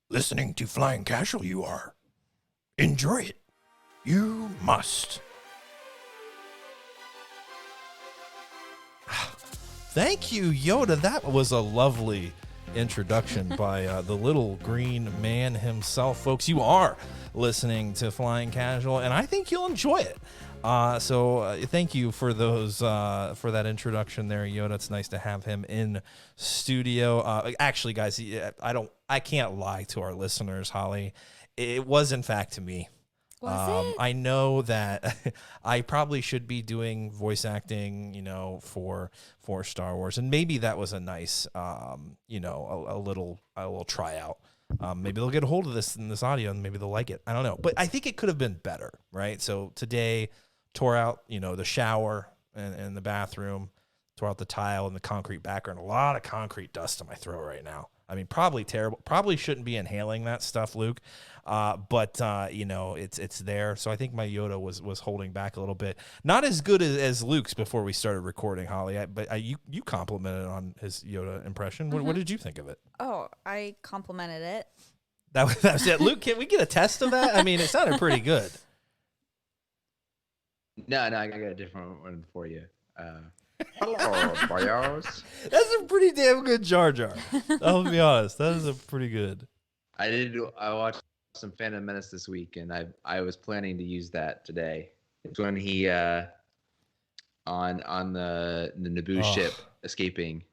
Listening to Flying Casual, you are. Enjoy it. You must. Thank you, Yoda. That was a lovely introduction by the little green man himself. Folks, you are listening to Flying Casual, and I think you'll enjoy it. So thank you for those for that introduction there, Yoda. It's nice to have him in studio. Actually, guys, I can't lie to our listeners, Holly. It was in fact to me. Was it? I know that I probably should be doing voice acting, for Star Wars, and maybe that was a nice, a little tryout. Maybe they'll get a hold of this in this audio, and maybe they'll like it. I don't know, but I think it could have been better, right? So today, tore out, the shower and the bathroom, tore out the tile and the concrete background. A lot of concrete dust in my throat right now. I mean, probably terrible. Probably shouldn't be inhaling that stuff, Luke. But it's there. So I think my Yoda was holding back a little bit. Not as good as Luke's before we started recording, Holly. But you complimented on his Yoda impression. What did you think of it? Oh, I complimented it. That was it. Luke, can we get a test of that? I mean, it sounded pretty good. No, I got a different one for you. Hello, boyos. That's a pretty damn good Jar Jar. I'll be honest. That is a pretty good. I watched some Phantom Menace this week, and I was planning to use that today. It's when he on the Naboo ship escaping.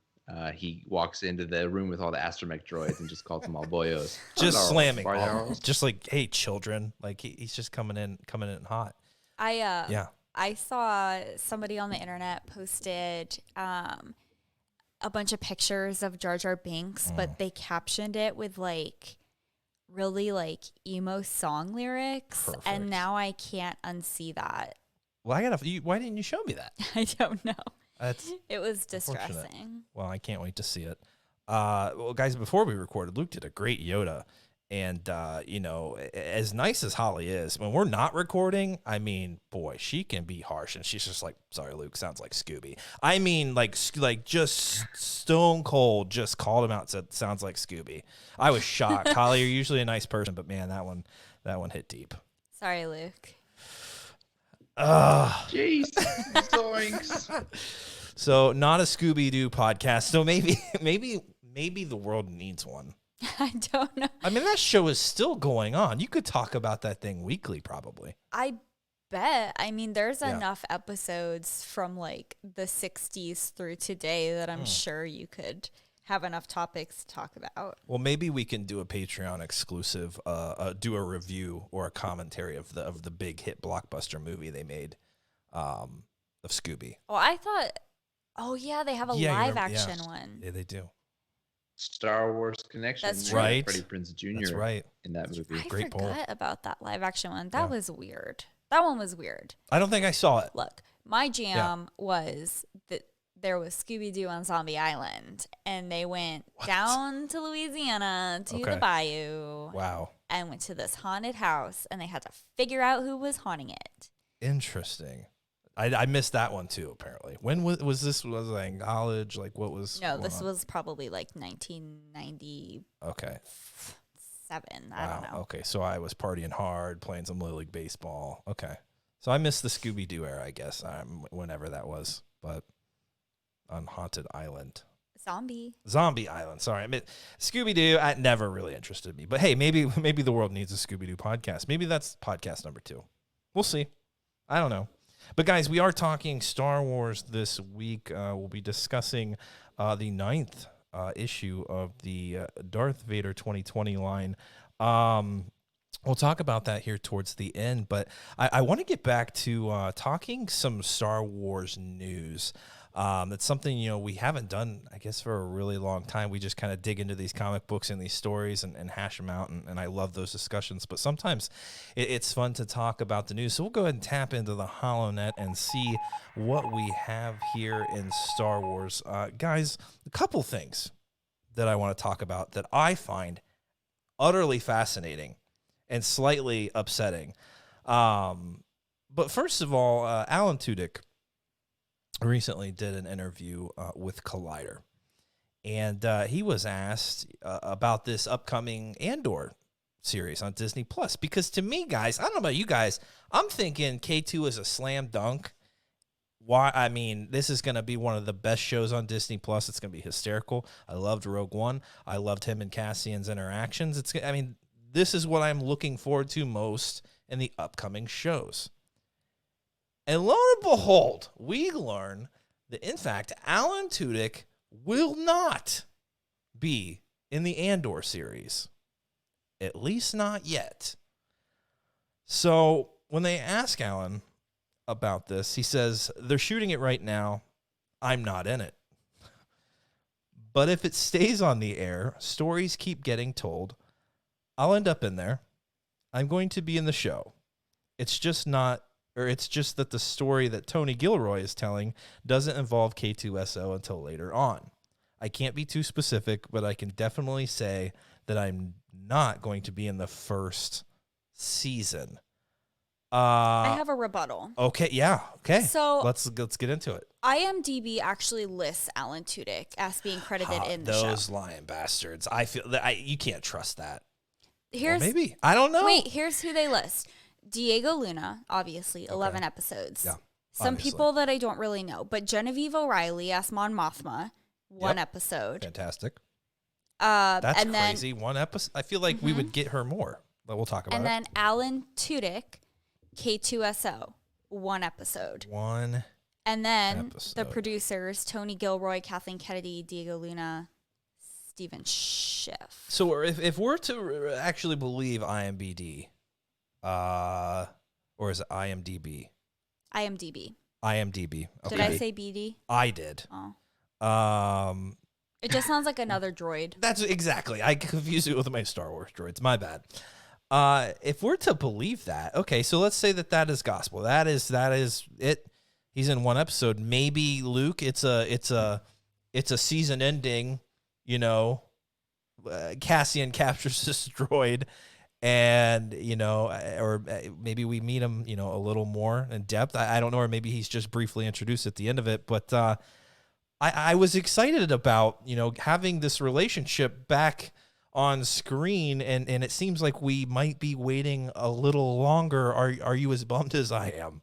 He walks into the room with all the astromech droids and just calls them all boyos. Just Hello, slamming. boyos. Just like, hey, children. Like he's just coming in hot. I saw somebody on the internet posted a bunch of pictures of Jar Jar Binks, but they captioned it with really emo song lyrics. Perfect. And now I can't unsee that. Well, why didn't you show me that? I don't know. That's It was distressing. Well, I can't wait to see it. Well, guys, before we recorded, Luke did a great Yoda. And, as nice as Holly is, when we're not recording, I mean, boy, she can be harsh. And she's just like, sorry, Luke, sounds like Scooby. I mean, like just stone cold, just called him out, said, sounds like Scooby. I was shocked. Holly, you're usually a nice person, but man, that one hit deep. Sorry, Luke. Jeez. Zoinks. So not a Scooby-Doo podcast. So maybe the world needs one. I don't know. I mean, that show is still going on. You could talk about that thing weekly, probably. I bet. I mean, there's enough episodes from the 60s through today that I'm sure you could have enough topics to talk about. Well, maybe we can do a Patreon exclusive, do a review or a commentary of the big hit blockbuster movie they made, of Scooby. Oh, I thought. Oh yeah, they have a live action one. Yeah, they do. Star Wars connection. That's there, right. Freddie Prinze Jr. That's right. In that movie. I Great forgot poll. about that live action one. That was weird. That one was weird. I don't think I saw it. Look, my jam was that there was Scooby-Doo on Zombie Island, and they went down to Louisiana to the bayou. Wow. And went to this haunted house, and they had to figure out who was haunting it. Interesting. I missed that one too. Apparently, when was this? Was I in college? Like, what was? No, this was probably 1990. Okay. 7. I don't know. Okay, so I was partying hard, playing some Little League baseball. Okay, so I missed the Scooby-Doo era, I guess. Whenever that was, but on Haunted Island. Zombie Island. Sorry, I mean Scooby-Doo. It never really interested me. But hey, maybe the world needs a Scooby-Doo podcast. Maybe that's podcast number 2. We'll see. I don't know. But guys, we are talking Star Wars this week. We'll be discussing the 9th issue of the Darth Vader 2020 line. We'll talk about that here towards the end, but I want to get back to talking some Star Wars news. That's something, we haven't done, I guess, for a really long time. We just kind of dig into these comic books and these stories and hash them out, and I love those discussions. But sometimes it's fun to talk about the news. So we'll go ahead and tap into the HoloNet and see what we have here in Star Wars. Guys, a couple things that I want to talk about that I find utterly fascinating and slightly upsetting. But first of all, Alan Tudyk recently did an interview with Collider. And he was asked about this upcoming Andor series on Disney Plus. Because to me, guys, I don't know about you guys, I'm thinking K2 is a slam dunk. Why? I mean, this is going to be one of the best shows on Disney Plus. It's going to be hysterical. I loved Rogue One. I loved him and Cassian's interactions. This is what I'm looking forward to most in the upcoming shows. And lo and behold, we learn that, in fact, Alan Tudyk will not be in the Andor series. At least not yet. So when they ask Alan about this, he says, they're shooting it right now. I'm not in it. But if it stays on the air, stories keep getting told, I'll end up in there. I'm going to be in the show. It's just that the story that Tony Gilroy is telling doesn't involve K2SO until later on. I can't be too specific, but I can definitely say that I'm not going to be in the first season. I have a rebuttal. Okay, yeah, okay. So let's get into it. IMDb actually lists Alan Tudyk as being credited in the show. Those lying bastards. I feel that you can't trust that. Maybe. I don't know. Wait, here's who they list. Diego Luna, obviously, 11 episodes. Yeah. Some people that I don't really know, but Genevieve O'Reilly as Mon Mothma, one episode. Fantastic. That's crazy. Then, one episode. I feel like we would get her more, but we'll talk about it. And then Alan Tudyk, K2SO, one episode. And then the producers, Tony Gilroy, Kathleen Kennedy, Diego Luna, Stephen Schiff. So if we're to actually believe IMDb, or is it IMDb? IMDb. IMDb. Okay. Did I say BD? I did. Oh. It just sounds like another droid. That's exactly. I confused it with my Star Wars droids. My bad. If we're to believe that, okay, so let's say that is gospel. That is it. He's in one episode. Maybe Luke. It's a season ending. Cassian captures this droid, and or maybe we meet him, a little more in depth. I don't know, or maybe he's just briefly introduced at the end of it. But I was excited about having this relationship back on screen, and it seems like we might be waiting a little longer. Are you as bummed as I am?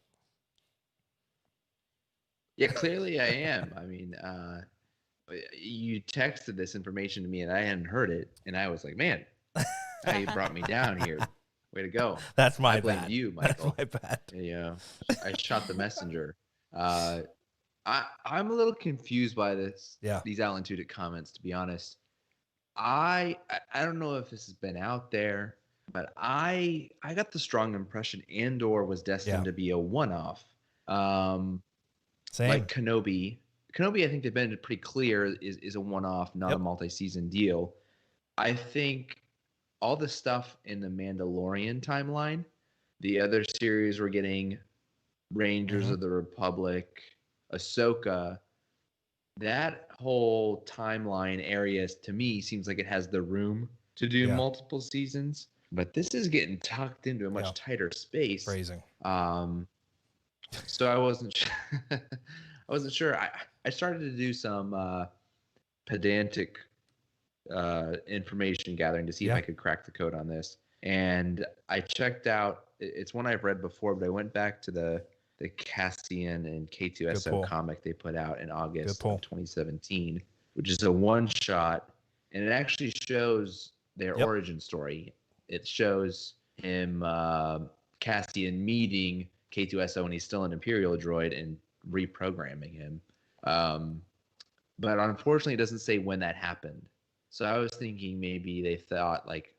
Yeah, clearly I am. I mean, you texted this information to me and I hadn't heard it, and I was like, man, now you brought me down here. Way to go. That's my I blame bad. you, Michael. That's my bad. Yeah, I shot the messenger. I'm a little confused by these Alan Tudyk comments, to be honest. I don't know if this has been out there, but I got the strong impression Andor was destined to be a one-off. Same. Like Kenobi. Kenobi, I think they've been pretty clear is a one-off, not a multi-season deal. I think all the stuff in the Mandalorian timeline, the other series we're getting, Rangers of the Republic, Ahsoka, that whole timeline area to me seems like it has the room to do multiple seasons. But this is getting tucked into a much tighter space. Phrasing. So I wasn't sure. I started to do some pedantic information gathering to see if I could crack the code on this. And I checked out, it's one I've read before, but I went back to the Cassian and K2SO comic they put out in August of 2017, which is a one-shot, and it actually shows their origin story. It shows him, Cassian, meeting K2SO when he's still an Imperial droid and reprogramming him. But unfortunately, it doesn't say when that happened. So I was thinking maybe they thought, like,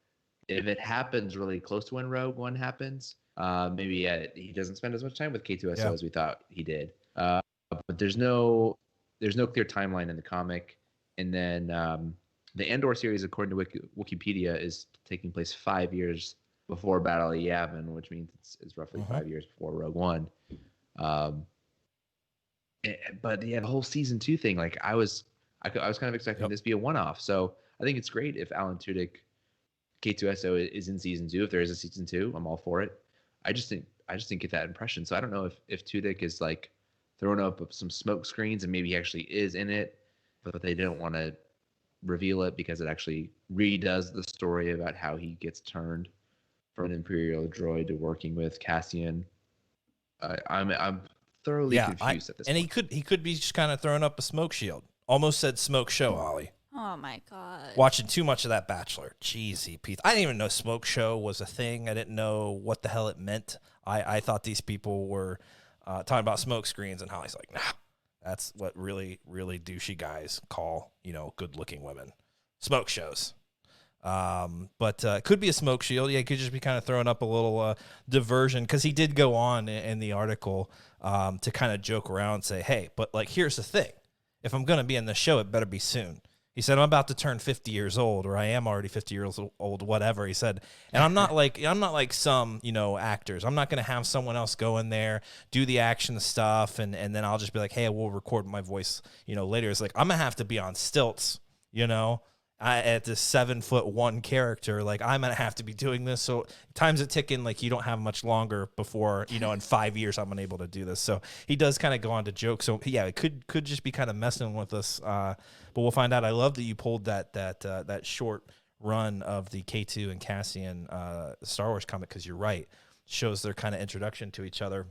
if it happens really close to when Rogue One happens, maybe he doesn't spend as much time with K2SO as we thought he did. But there's no clear timeline in the comic. And then the Andor series, according to Wikipedia, is taking place 5 years before Battle of Yavin, which means it's roughly 5 years before Rogue One. But the whole season 2 thing, like I was kind of expecting this to be a one-off. So I think it's great if Alan Tudyk, K2SO, is in season 2. If there is a season 2, I'm all for it. I just didn't get that impression. So I don't know if Tudyk is like throwing up some smoke screens and maybe he actually is in it, but they didn't want to reveal it because it actually redoes the story about how he gets turned from an Imperial droid to working with Cassian. I'm thoroughly confused at this point. And he could be just kind of throwing up a smoke shield. Almost said smoke show, Ollie. Oh my God. Watching too much of that Bachelor. Jeezy Pete. I didn't even know smoke show was a thing. I didn't know what the hell it meant. I thought these people were talking about smoke screens, and Holly's like, nah, that's what really, really douchey guys call, good looking women. Smoke shows. But it could be a smoke shield. Yeah, it could just be kind of throwing up a little diversion, because he did go on in the article to kind of joke around and say, hey, but like, here's the thing. If I'm going to be in the show, it better be soon. He said, I'm about to turn 50 years old, or I am already 50 years old, whatever. He said, and I'm not like some, actors. I'm not going to have someone else go in there, do the action stuff, and then I'll just be like, hey, we'll record my voice, later. It's like, I'm going to have to be on stilts, at this 7'1" character. Like, I'm going to have to be doing this. So time's a ticking, like, you don't have much longer before, in 5 years, I'm unable to do this. So he does kind of go on to joke. So yeah, it could just be kind of messing with us. But we'll find out. I love that you pulled that short run of the K2 and Cassian Star Wars comic, because you're right. Shows their kind of introduction to each other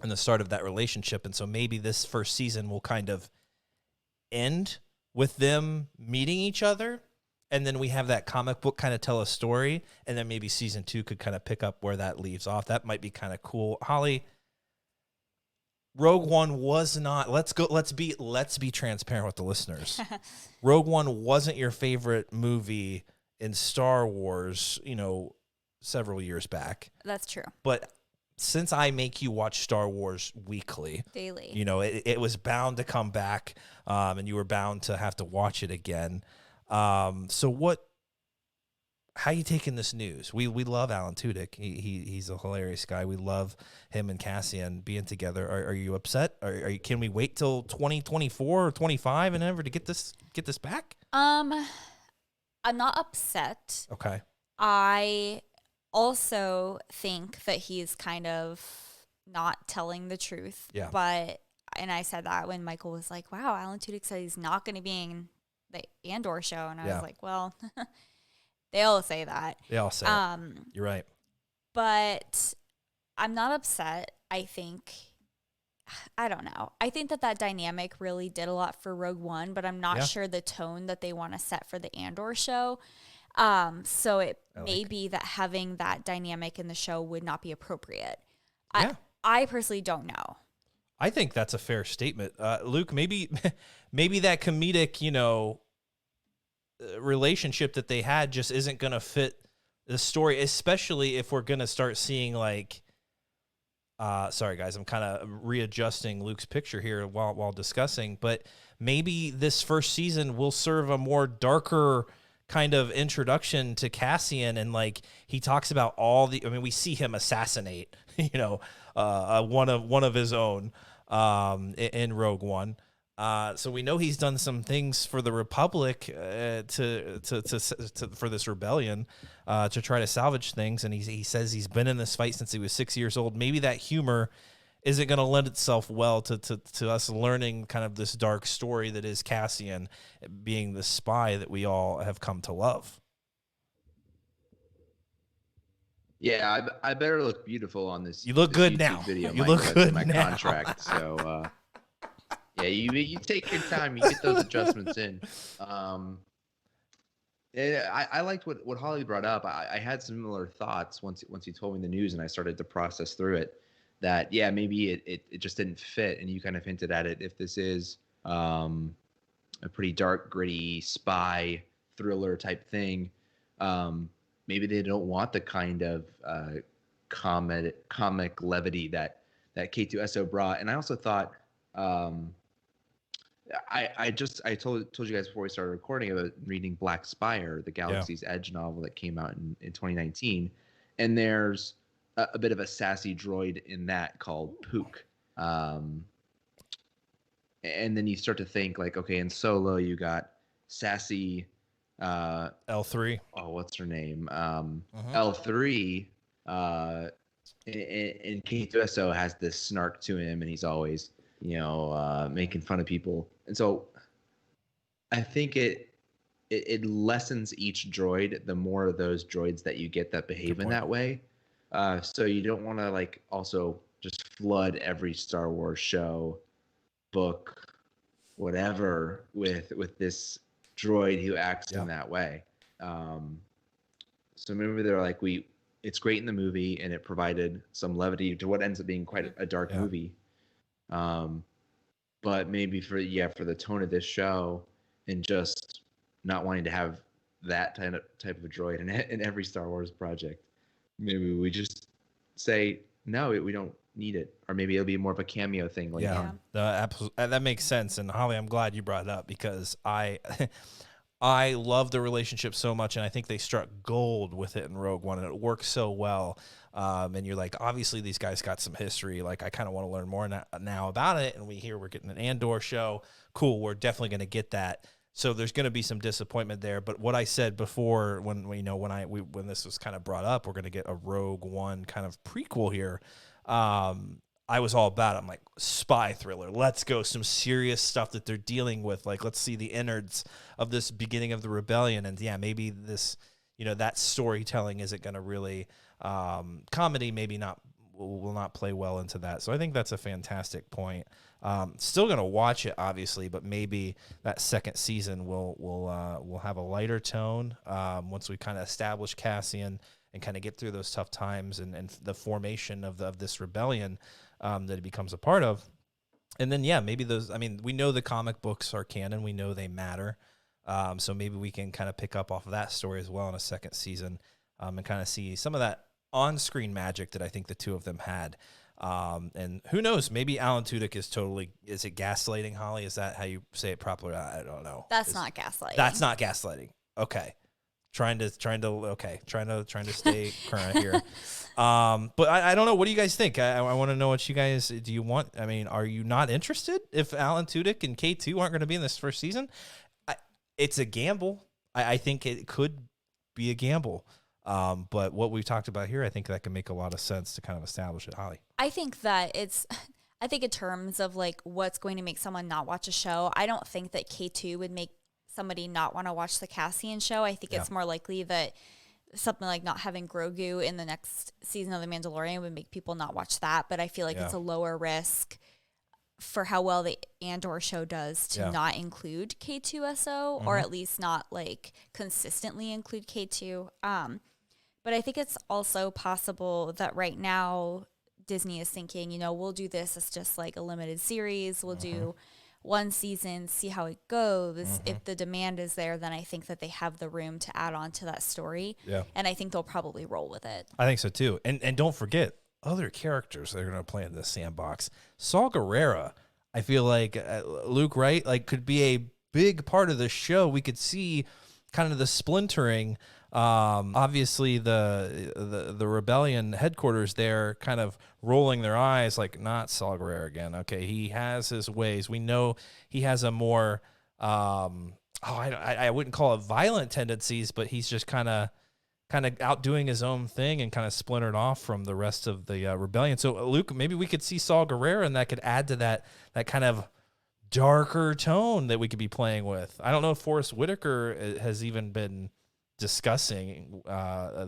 and the start of that relationship. And so maybe this first season will kind of end with them meeting each other, and then we have that comic book kind of tell a story, and then maybe season 2 could kind of pick up where that leaves off. That might be kind of cool. Holly, Rogue One was not. Let's be transparent with the listeners. Rogue One wasn't your favorite movie in Star Wars, several years back. That's true. But since I make you watch Star Wars weekly, daily, it was bound to come back, and you were bound to have to watch it again. So how you taking this news? We love Alan Tudyk. He's a hilarious guy. We love him and Cassian being together. Are you upset? Can we wait till 2024 or 25 and ever to get this back? I'm not upset. Okay. I also think that he's kind of not telling the truth. Yeah. And I said that when Michael was like, wow, Alan Tudyk said he's not going to be in the Andor show. And I was like, well, they all say that. They all say it. You're right. But I'm not upset. I don't know. I think that dynamic really did a lot for Rogue One, but I'm not sure the tone that they want to set for the Andor show. So it may be that having that dynamic in the show would not be appropriate. I personally don't know. I think that's a fair statement. Luke, maybe that comedic, relationship that they had just isn't going to fit the story, especially if we're going to start seeing like, sorry guys, I'm kind of readjusting Luke's picture here while discussing, but maybe this first season will serve a more darker kind of introduction to Cassian, and like he talks about we see him assassinate, one of his own in Rogue One. So we know he's done some things for the Republic for this rebellion to try to salvage things, and he says he's been in this fight since he was 6 years old. Maybe that humor isn't going to lend itself well to us learning kind of this dark story that is Cassian being the spy that we all have come to love. Yeah, I better look beautiful on this. You look good YouTube now. Video. You look good my now. Contract. So yeah, you take your time. You get those adjustments in. I liked what Holly brought up. I had similar thoughts once you told me the news, and I started to process through it. That maybe it just didn't fit, and you kind of hinted at it. If this is a pretty dark, gritty spy thriller type thing, maybe they don't want the kind of comic levity that K2SO brought. And I also thought, I told you guys before we started recording about reading Black Spire, the Galaxy's Edge novel that came out in 2019, and there's a bit of a sassy droid in that called Pook. And then you start to think like, okay, in Solo you got sassy L3. Oh, what's her name? L3. And K2SO has this snark to him, and he's always, making fun of people. And so I think it lessens each droid the more of those droids that you get that behave in that way. So you don't want to like also just flood every Star Wars show, book, whatever with this droid who acts in that way. So maybe they're like, it's great in the movie and it provided some levity to what ends up being quite a dark movie. But maybe for the tone of this show and just not wanting to have that type of a droid in every Star Wars project, maybe we just say no, we don't need it, or maybe it'll be more of a cameo thing later on. That makes sense. And Holly, I'm glad you brought it up because I love the relationship so much, and I think they struck gold with it in Rogue One, and it works so well. And you're like, obviously these guys got some history. Like, I kind of want to learn more now about it. And we're getting an Andor show. Cool, we're definitely going to get that. So there's going to be some disappointment there. But what I said before, when this was kind of brought up, we're going to get a Rogue One kind of prequel here. I was all about it. I'm like, spy thriller. Let's go. Some serious stuff that they're dealing with. Like, let's see the innards of this beginning of the rebellion. And maybe this, that storytelling isn't going to really, comedy maybe will not play well into that. So I think that's a fantastic point. Still going to watch it, obviously, but maybe that second season will have a lighter tone once we kind of establish Cassian and kind of get through those tough times and the formation of this rebellion that he becomes a part of. And then, maybe we know the comic books are canon. We know they matter. So maybe we can kind of pick up off of that story as well in a second season and kind of see some of that on-screen magic that I think the two of them had. And who knows, maybe Alan Tudyk is it gaslighting, Holly? Is that how you say it properly? I don't know. That's not gaslighting. That's not gaslighting. Okay. Trying to stay current here. But I don't know. What do you guys think? I want to know what you guys, do you want? I mean, are you not interested if Alan Tudyk and K2 aren't going to be in this first season? It's a gamble. I think it could be a gamble. But what we've talked about here, I think that can make a lot of sense to kind of establish it. Holly? I think in terms of like what's going to make someone not watch a show, I don't think that K2 would make somebody not want to watch the Cassian show. I think it's more likely that something like not having Grogu in the next season of The Mandalorian would make people not watch that. But I feel like it's a lower risk for how well the Andor show does to not include K2SO or at least not like consistently include K2. But I think it's also possible that right now Disney is thinking, we'll do this as just like a limited series. We'll do one season, see how it goes. If the demand is there, then I think that they have the room to add on to that story. Yeah. And I think they'll probably roll with it. I think so too. And don't forget other characters that are going to play in this sandbox. Saw Gerrera, I feel like Luke, right? Like could be a big part of the show. We could see kind of the splintering. Obviously the rebellion headquarters there kind of rolling their eyes like, not Saw Gerrera again. Okay, he has his ways. We know he has a more I wouldn't call it violent tendencies, but he's just kind of out doing his own thing and kind of splintered off from the rest of the rebellion. So Luke, maybe we could see Saw Gerrera and that could add to that kind of darker tone that we could be playing with. I don't know if Forrest Whitaker has even been discussing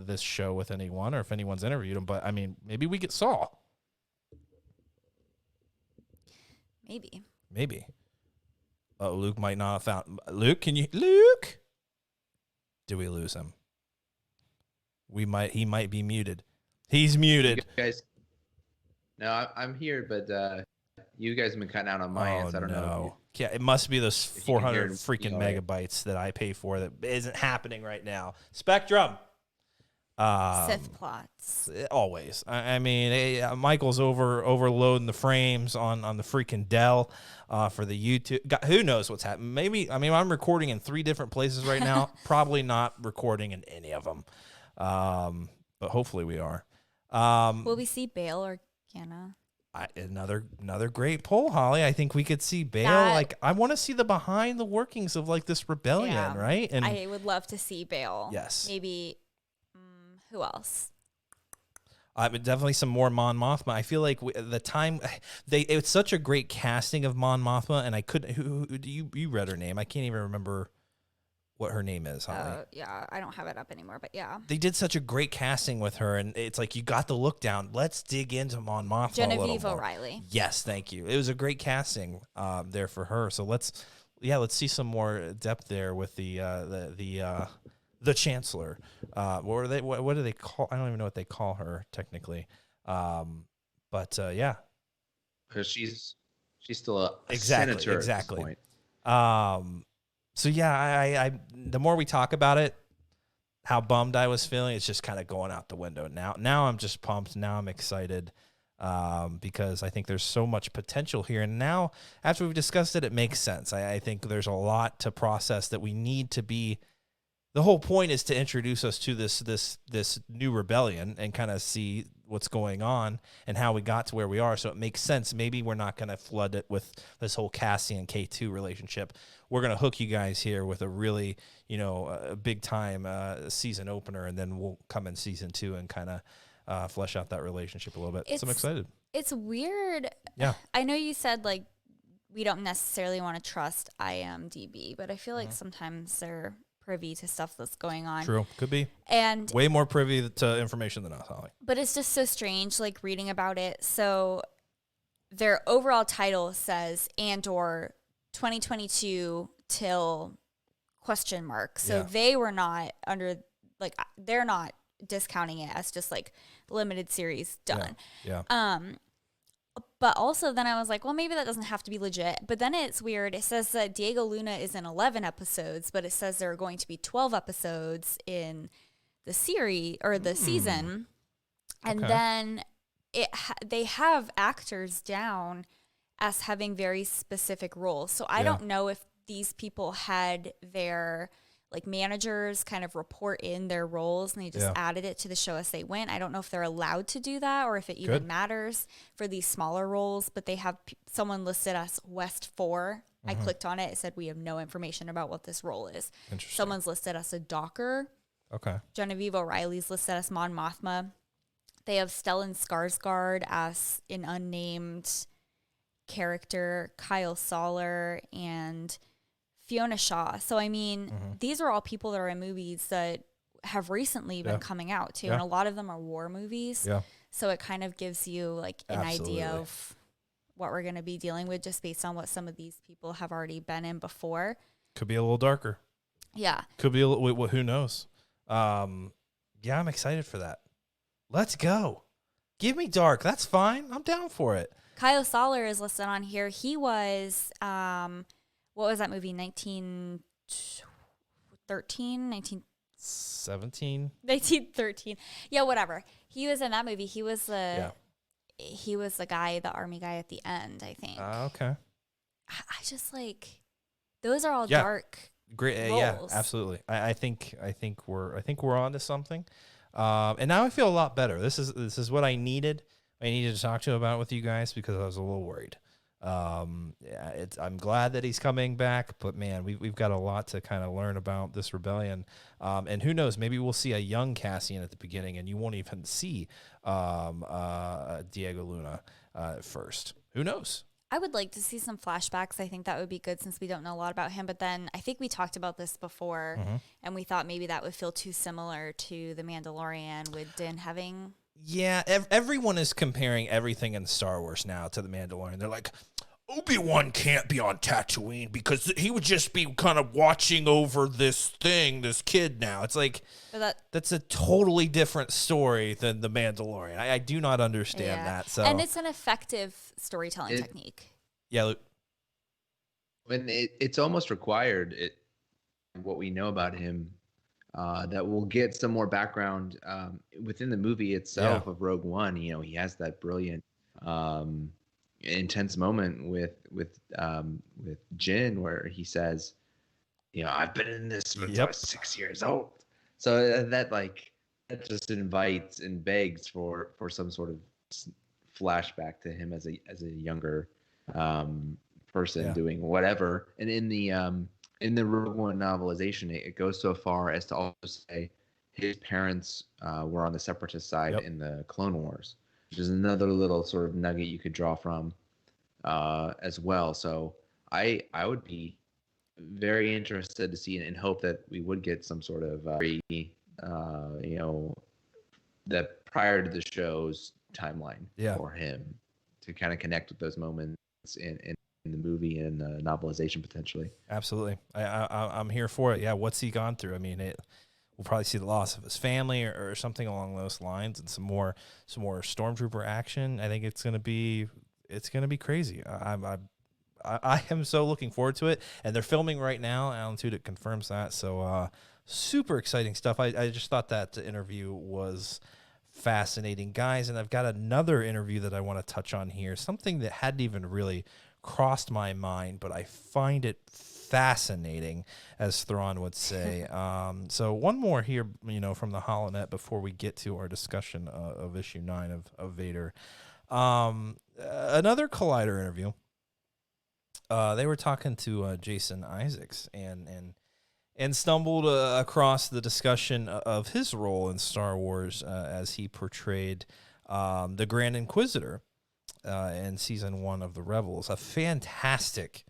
this show with anyone or if anyone's interviewed him, but I mean, maybe we get Saw. Maybe. Luke might not have found Luke. Luke? Do we lose him? He might be muted. He's muted. You guys, no, I'm here, but you guys have been cutting out on my end. So I don't know. Yeah, it must be those 400 freaking megabytes that I pay for that isn't happening right now. Spectrum. Sith plots. Always. I mean, Michael's overloading the frames on the freaking Dell for the YouTube. God, who knows what's happening? Maybe, I'm recording in 3 different places right now. Probably not recording in any of them. But hopefully we are. Will we see Bail or Organa? Another great poll, Holly. I think we could see Bail. I want to see the behind the workings of like this rebellion, right? And I would love to see Bail. Yes. Maybe. Who else? Definitely some more Mon Mothma. I feel like it's such a great casting of Mon Mothma, and I couldn't. Who you read her name? I can't even remember. what her name is, Holly. Yeah, I don't have it up anymore, but yeah. They did such a great casting with her, and it's like you got the look down. Let's dig into Mon Mothma Genevieve a little more. O'Reilly. Yes, thank you. It was a great casting there for her. So let's see some more depth there with the Chancellor. What do they call? I don't even know what they call her technically. But yeah, because she's still a senator at this point. So yeah, I the more we talk about it, how bummed I was feeling, it's just kind of going out the window. Now I'm just pumped. Now I'm excited because I think there's so much potential here. And now, after we've discussed it, it makes sense. I think there's a lot to process that we need to be. The whole point is to introduce us to this new rebellion and kind of see what's going on and how we got to where we are. So it makes sense. Maybe we're not going to flood it with this whole Cassian K2 relationship. We're going to hook you guys here with a really, a big time season opener, and then we'll come in season 2 and kind of flesh out that relationship a little bit. So I'm excited. It's weird. Yeah. I know you said like we don't necessarily want to trust IMDb, but I feel like sometimes they're privy to stuff that's going on. True. Could be. And way more privy to information than us, Holly. But it's just so strange, like reading about it. So their overall title says Andor 2022 till ? So they were not they're not discounting it as just like limited series done. Yeah. But also then I was like, well, maybe that doesn't have to be legit. But then it's weird. It says that Diego Luna is in 11 episodes, but it says there are going to be 12 episodes in the series or the season. And then they have actors down as having very specific roles. So I don't know if these people had their like managers kind of report in their roles and they just added it to the show as they went. I don't know if they're allowed to do that or if it even matters for these smaller roles, but they have someone listed as West 4. I clicked on it. It said we have no information about what this role is. Someone's listed as a Docker. Okay. Genevieve O'Reilly's listed as Mon Mothma. They have Stellan Skarsgård as an unnamed character, Kyle Soller, and Fiona Shaw. So, I mean, these are all people that are in movies that have recently been coming out, too. And a lot of them are war movies. Yeah. So it kind of gives you, like, an idea of what we're going to be dealing with just based on what some of these people have already been in before. Could be a little darker. Yeah. Could be a little, who knows? Yeah, I'm excited for that. Let's go. Give me dark. That's fine. I'm down for it. Kyle Soller is listed on here. He was... what was that movie? 1913? 1917? 1913. Yeah, whatever. He was in that movie. He was the guy, the army guy at the end, I think. Okay. I just like those are all dark. Great. roles. Yeah, absolutely. I think we're on to something. And now I feel a lot better. This is what I needed. I needed to talk to about with you guys because I was a little worried. I'm glad that he's coming back, but man, we've got a lot to kind of learn about this rebellion. And who knows, maybe we'll see a young Cassian at the beginning and you won't even see Diego Luna first. Who knows? I would like to see some flashbacks. I think that would be good since we don't know a lot about him. But then I think we talked about this before and we thought maybe that would feel too similar to The Mandalorian with Din having... Yeah, everyone is comparing everything in Star Wars now to The Mandalorian. They're like, Obi-Wan can't be on Tatooine because he would just be kind of watching over this kid now. It's like, that's a totally different story than The Mandalorian. I do not understand that. So, and it's an effective storytelling technique. Yeah, Luke. When it's almost required, what we know about him, that we'll get some more background within the movie itself of Rogue One. He has that brilliant, intense moment with Jin where he says, I've been in this since I was 6 years old. So that just invites and begs for some sort of flashback to him as a younger person doing whatever. And in the Rogue One novelization, it goes so far as to also say his parents were on the Separatist side in the Clone Wars, which is another little sort of nugget you could draw from as well. So I would be very interested to see and hope that we would get some sort of that prior to the show's timeline for him to kind of connect with those moments in the movie and the novelization potentially. Absolutely. I'm here for it. Yeah. What's he gone through? I mean, we'll probably see the loss of his family or something along those lines, and some more stormtrooper action. I think it's going to be crazy. I am so looking forward to it, and they're filming right now. Alan Tudyk confirms that. So super exciting stuff. I just thought that interview was fascinating, guys, and I've got another interview that I want to touch on here, something that hadn't even really crossed my mind, but I find it fascinating, as Thrawn would say. So one more here, from the HoloNet before we get to our discussion of issue 9 of Vader. Another Collider interview. They were talking to Jason Isaacs and stumbled across the discussion of his role in Star Wars as he portrayed the Grand Inquisitor in season 1 of the Rebels. A fantastic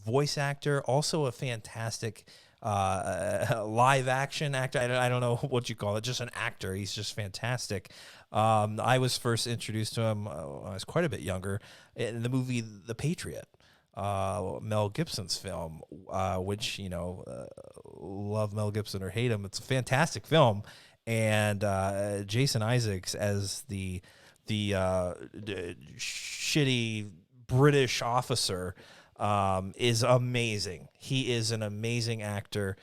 voice actor, also a fantastic live action actor. I don't know what you call it, just an actor. He's just fantastic. I was first introduced to him when I was quite a bit younger in the movie The Patriot. Mel Gibson's film, which, love Mel Gibson or hate him, it's a fantastic film. And Jason Isaacs as the shitty British officer is amazing. He is an amazing actor.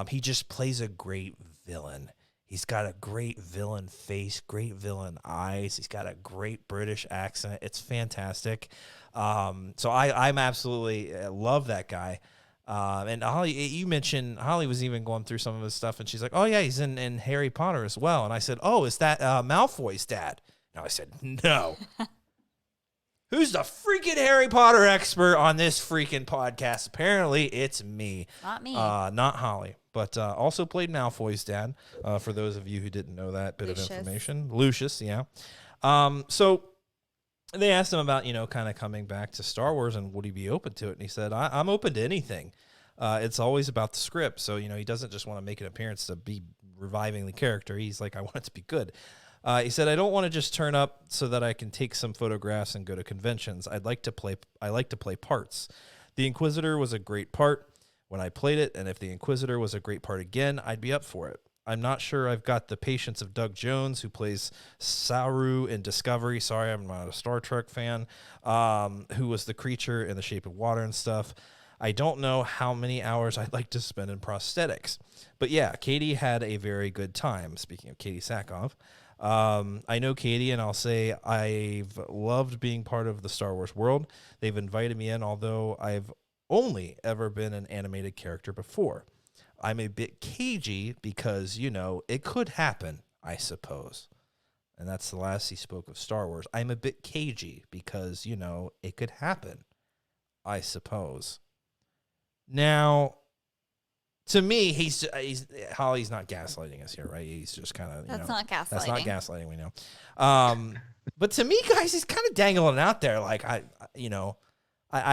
He just plays a great villain. He's got a great villain face, great villain eyes. He's got a great British accent. It's fantastic. So I'm absolutely love that guy. And Holly, you mentioned Holly was even going through some of his stuff, and she's like, "Oh yeah, he's in Harry Potter as well." And I said, "Oh, is that Malfoy's dad?" And I said, "No." Who's the freaking Harry Potter expert on this freaking podcast? Apparently, it's me. Not me. Not Holly, but also played Malfoy's dad. For those of you who didn't know that bit Lucius. of information, Lucius, yeah. So they asked him about, kind of coming back to Star Wars and would he be open to it? And he said, I'm open to anything. It's always about the script. So, he doesn't just want to make an appearance to be reviving the character. He's like, I want it to be good. He said, I don't want to just turn up so that I can take some photographs and go to conventions. I like to play parts. The Inquisitor was a great part when I played it, and if the Inquisitor was a great part again, I'd be up for it. I'm not sure I've got the patience of Doug Jones, who plays Saru in Discovery. Sorry, I'm not a Star Trek fan. Who was the creature in The Shape of Water and stuff. I don't know how many hours I'd like to spend in prosthetics. But yeah, Katie had a very good time. Speaking of Katie Sackhoff. I know Katie, and I'll say I've loved being part of the Star Wars world. They've invited me in, although I've only ever been an animated character before. I'm a bit cagey because, it could happen, I suppose. And that's the last he spoke of Star Wars. I'm a bit cagey because, it could happen, I suppose. Now, to me, he's Holly's not gaslighting us here, right? He's just kind of, That's not gaslighting. That's not gaslighting, we know. But to me, guys, he's kind of dangling out there. Like, I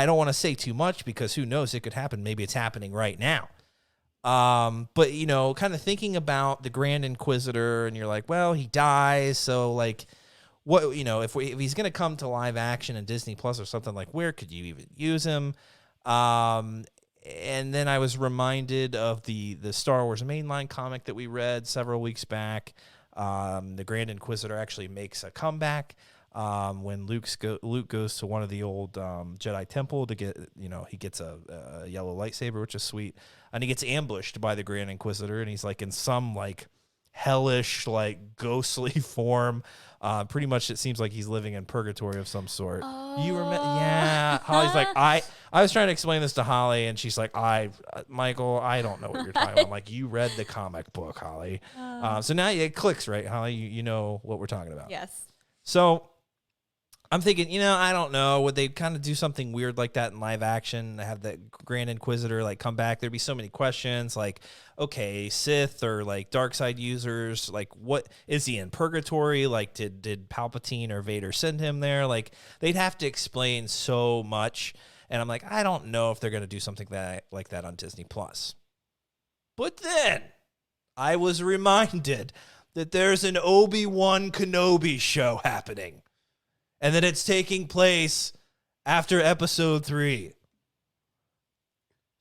don't want to say too much because who knows, it could happen. Maybe it's happening right now. But kind of thinking about the Grand Inquisitor, and you're like, well, he dies, so like, what, if he's gonna come to live action in Disney Plus or something, like, where could you even use him? And then I was reminded of the Star Wars mainline comic that we read several weeks back. The Grand Inquisitor actually makes a comeback when Luke goes to one of the old Jedi temple to get, he gets a yellow lightsaber, which is sweet. And he gets ambushed by the Grand Inquisitor, and he's like in some like hellish, like ghostly form. Pretty much it seems like he's living in purgatory of some sort. Oh. You remember? Yeah. Holly's like, I was trying to explain this to Holly, and she's like, Michael, I don't know what you're talking about. I'm like, you read the comic book, Holly. So now it clicks, right, Holly? You know what we're talking about. Yes. So I'm thinking, I don't know. Would they kind of do something weird like that in live action? Have the Grand Inquisitor like come back? There'd be so many questions. Like, okay, Sith or like dark side users. Like, what is he in purgatory? Like, did Palpatine or Vader send him there? Like, they'd have to explain so much. And I'm like, I don't know if they're going to do something like that on Disney Plus. But then I was reminded that there's an Obi-Wan Kenobi show happening, and that it's taking place after episode 3.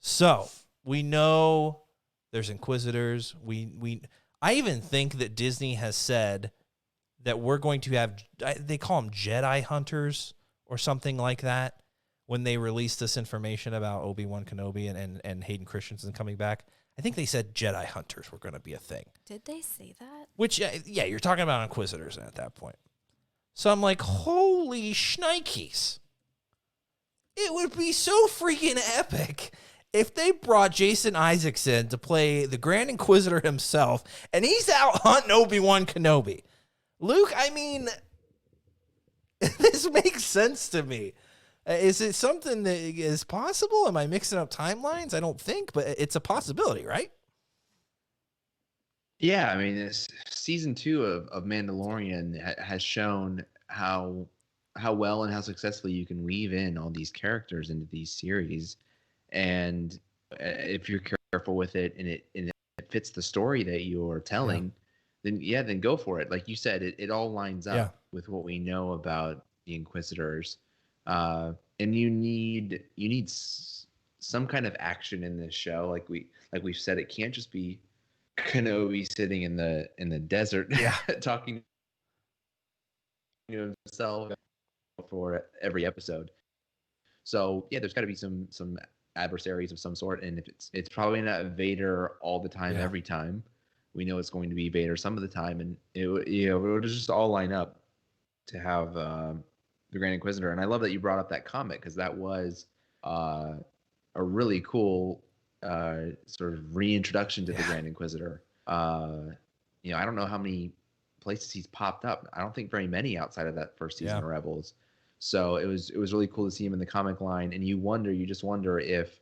So we know there's Inquisitors. I even think that Disney has said that we're going to have, they call them Jedi Hunters or something like that, when they released this information about Obi-Wan Kenobi and Hayden Christensen coming back. I think they said Jedi Hunters were going to be a thing. Did they say that? Which, yeah, you're talking about Inquisitors at that point. So I'm like, holy shnikes. It would be so freaking epic if they brought Jason Isaacson to play the Grand Inquisitor himself, and he's out hunting Obi-Wan Kenobi. Luke, I mean, this makes sense to me. Is it something that is possible? Am I mixing up timelines? I don't think, but it's a possibility, right? Yeah, I mean, season 2 of Mandalorian has shown how well and how successfully you can weave in all these characters into these series, and if you're careful with it and it fits the story that you're telling, then go for it. Like you said, it all lines up with what we know about the Inquisitors. And you need some kind of action in this show. Like we've said, it can't just be Kenobi sitting in the desert talking to himself for every episode. So yeah, there's got to be some adversaries of some sort, and if it's probably not Vader all the time, every time. We know it's going to be Vader some of the time, and it would just all line up to have the Grand Inquisitor. And I love that you brought up that comic, because that was a really cool sort of reintroduction to the Grand Inquisitor. I don't know how many places he's popped up. I don't think very many outside of that first season of Rebels. So it was really cool to see him in the comic line, and you just wonder if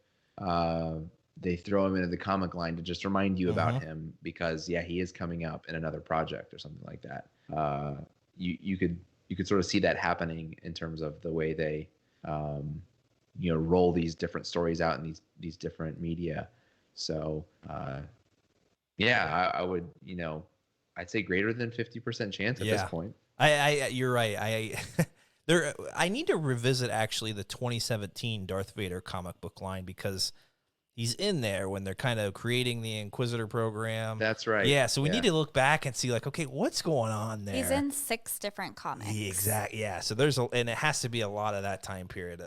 they throw him into the comic line to just remind you about him, because he is coming up in another project or something like that. You could sort of see that happening in terms of the way they roll these different stories out in these different media. So I would, I'd say greater than 50% chance at this point. You're right. I need to revisit actually the 2017 Darth Vader comic book line, because he's in there when they're kind of creating the Inquisitor program. That's right. Yeah, so we need to look back and see, like, okay, what's going on there? He's in 6 different comics. Exactly. Yeah. So and it has to be a lot of that time period.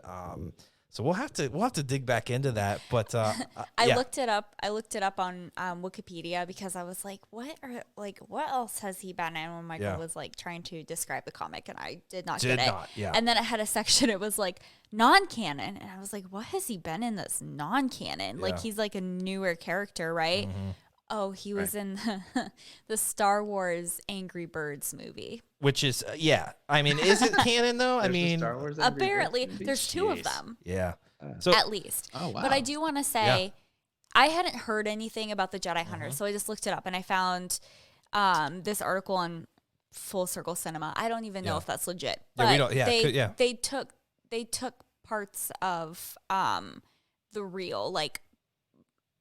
So we'll have to dig back into that. But I looked it up. I looked it up on Wikipedia, because I was like, what else has he been in? When Michael was like trying to describe the comic, and I did not get it. Yeah. And then it had a section. It was like non-canon, and I was like, what has he been in that's non-canon? Yeah. Like, he's like a newer character, right? Mm-hmm. Oh, he was in the Star Wars Angry Birds movie. Which is, I mean, is it canon, though? I mean, Star Wars apparently, there's 2 of them. Yeah. So, at least. Oh, wow. But I do want to say, I hadn't heard anything about the Jedi Hunters, so I just looked it up, and I found this article on Full Circle Cinema. I don't even know if that's legit. But they took parts of the reel, like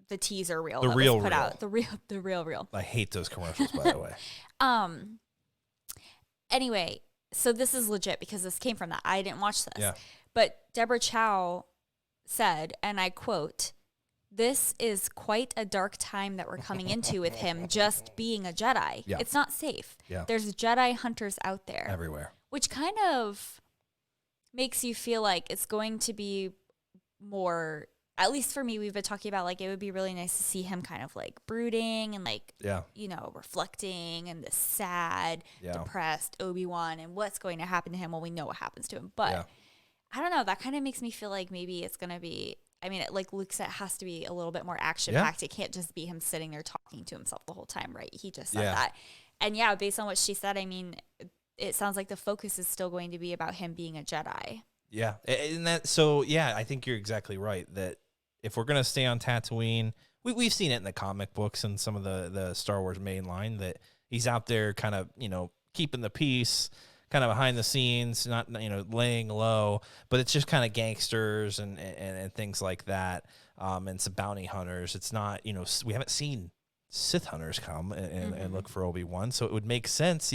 the teaser reel that was put out. The real reel. I hate those commercials, by the way. Anyway, so this is legit, because this came from that. I didn't watch this. Yeah. But Deborah Chow said, and I quote, "This is quite a dark time that we're coming into with him just being a Jedi. Yeah. It's not safe. Yeah. There's Jedi hunters out there. Everywhere." Which kind of makes you feel like it's going to be more, at least for me, we've been talking about, like, it would be really nice to see him kind of like brooding and like, reflecting, and this sad, depressed Obi-Wan, and what's going to happen to him. Well, we know what happens to him, but I don't know. That kind of makes me feel like maybe it's going to be, I mean, like Luke said, it has to be a little bit more action-packed. It can't just be him sitting there talking to himself the whole time, right? He just said that. And based on what she said, I mean, it sounds like the focus is still going to be about him being a Jedi. Yeah. And I think you're exactly right, that if we're going to stay on Tatooine, we've seen it in the comic books and some of the Star Wars main line, that he's out there kind of, keeping the peace, kind of behind the scenes, not laying low, but it's just kind of gangsters and things like that, and some bounty hunters. It's not we haven't seen Sith hunters come and look for Obi-Wan, so it would make sense,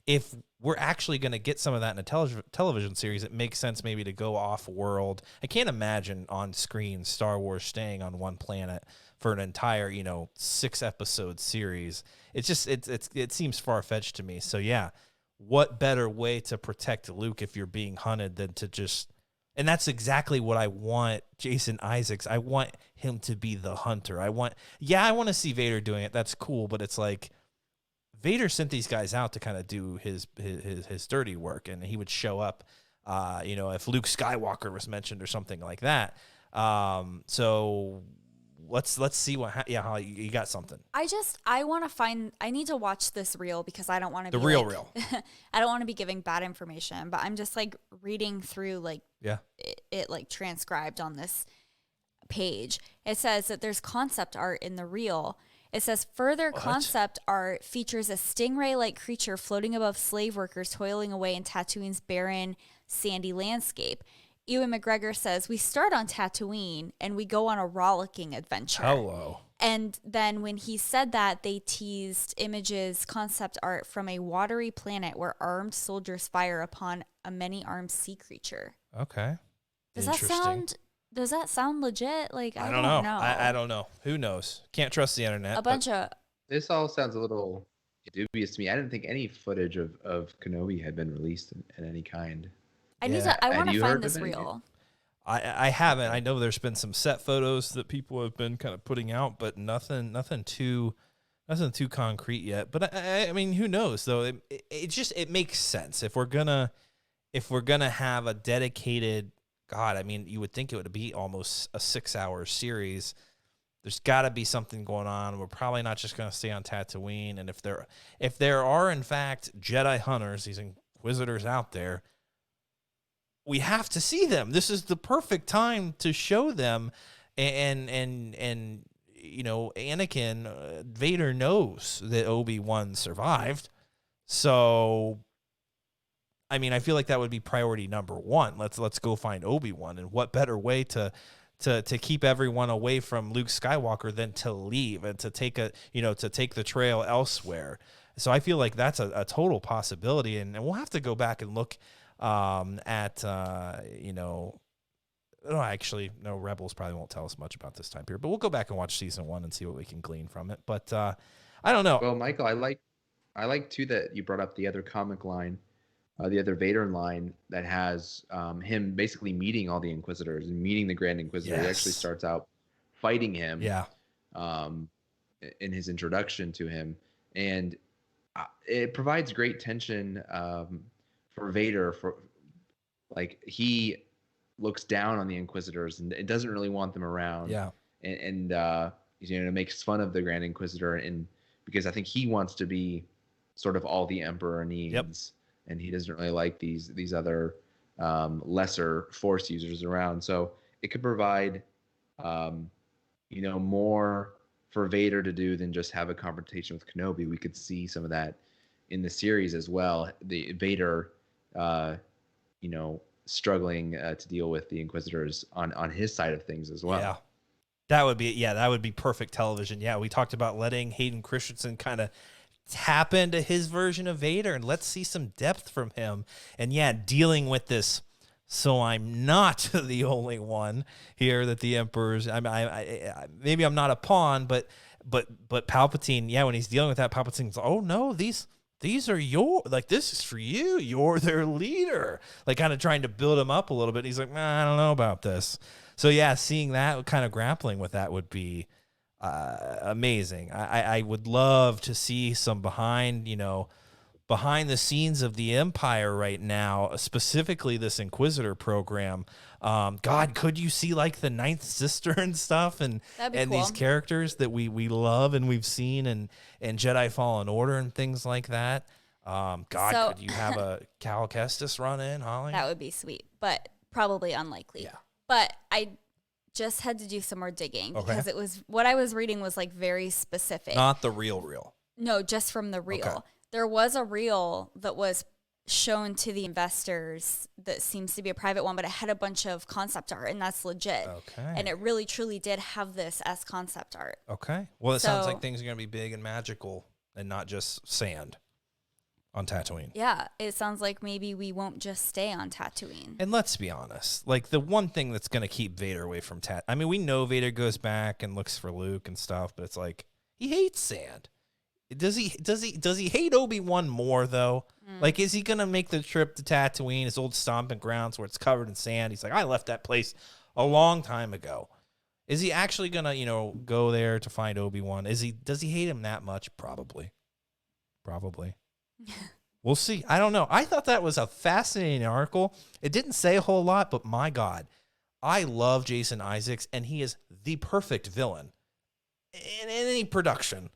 if we're actually going to get some of that in a television series, it makes sense maybe to go off-world. I can't imagine on screen Star Wars staying on one planet for an entire 6-episode series. It's just it seems far-fetched to me. So what better way to protect Luke if you're being hunted than to just, and that's exactly what I want Jason Isaacs. I want him to be the hunter. I want to see Vader doing it. That's cool, but it's like Vader sent these guys out to kind of do his dirty work, and he would show up, if Luke Skywalker was mentioned or something like that. So let's see how you got something. I want to find. I need to watch this reel because I don't want to be reel. I don't want to be giving bad information, but I'm just like reading through it like transcribed on this page. It says that there's concept art in the reel. It says further concept art features a stingray-like creature floating above slave workers toiling away in Tatooine's barren, sandy landscape. Ewan McGregor says, we start on Tatooine and we go on a rollicking adventure. Hello. And then when he said that, they teased images, concept art from a watery planet where armed soldiers fire upon a many-armed sea creature. Okay. Does that sound legit? Like, I don't know. I don't know. Who knows? Can't trust the internet. This all sounds a little dubious to me. I didn't think any footage of Kenobi had been released in any kind. I want to find this reel. I haven't. I know there's been some set photos that people have been kind of putting out, but nothing too concrete yet. But I mean, who knows though? It makes sense if we're gonna have a dedicated. God, I mean, you would think it would be almost a 6-hour series. There's got to be something going on. We're probably not just going to stay on Tatooine. And if there are in fact Jedi hunters, these Inquisitors out there, we have to see them. This is the perfect time to show them. And Anakin, Vader knows that Obi-Wan survived. So, I mean, I feel like that would be priority number one. Let's go find Obi-Wan. And what better way to keep everyone away from Luke Skywalker than to leave and to take the trail elsewhere. So I feel like that's a total possibility. And we'll have to go back and look at Rebels probably won't tell us much about this time period, but we'll go back and watch season 1 and see what we can glean from it. But I don't know. Well, Michael, I like too that you brought up the other comic line, the other Vader line that has him basically meeting all the Inquisitors and meeting the Grand Inquisitor. Yes. He actually starts out fighting him. Yeah. In his introduction to him, and it provides great tension for Vader. For like he looks down on the Inquisitors and it doesn't really want them around. Yeah. And makes fun of the Grand Inquisitor, and because I think he wants to be sort of all the Emperor needs. Yep. And he doesn't really like these other lesser Force users around. So it could provide, more for Vader to do than just have a confrontation with Kenobi. We could see some of that in the series as well. The Vader, struggling to deal with the Inquisitors on his side of things as well. Yeah. That would be perfect television. Yeah, we talked about letting Hayden Christensen kind of tap into his version of Vader and let's see some depth from him. And dealing with this. So I'm not the only one here that the Emperor's. Maybe I'm not a pawn, but Palpatine. Yeah, when he's dealing with that, Palpatine's. Oh no, these are this is for you. You're their leader. Like kind of trying to build him up a little bit. He's like, I don't know about this. So seeing that kind of grappling with that would be amazing. I would love to see some behind the scenes of the Empire right now, specifically this Inquisitor program. God, could you see like the Ninth Sister and stuff and cool. These characters that we love and we've seen and Jedi Fallen Order and things like that. Could you have a Cal Kestis run in, Holly? That would be sweet, but probably unlikely. Yeah. But I just had to do some more digging because it was what I was reading was like very specific. Not the real. No, just from the reel. Okay. There was a reel that was shown to the investors that seems to be a private one, but it had a bunch of concept art, and that's legit. Okay. And it really, truly did have this as concept art. Okay. Well, it sounds like things are going to be big and magical and not just sand on Tatooine. Yeah, it sounds like maybe we won't just stay on Tatooine. And let's be honest, like the one thing that's going to keep Vader away from I mean, we know Vader goes back and looks for Luke and stuff, but it's like he hates sand. Does he hate Obi-Wan more though? Like, is he going to make the trip to Tatooine, his old stomping grounds where it's covered in sand? He's like, I left that place a long time ago. Is he actually going to, go there to find Obi-Wan? Does he hate him that much? Probably. We'll see. I don't know. I thought that was a fascinating article. It didn't say a whole lot, but my God, I love Jason Isaacs, and he is the perfect villain in any production,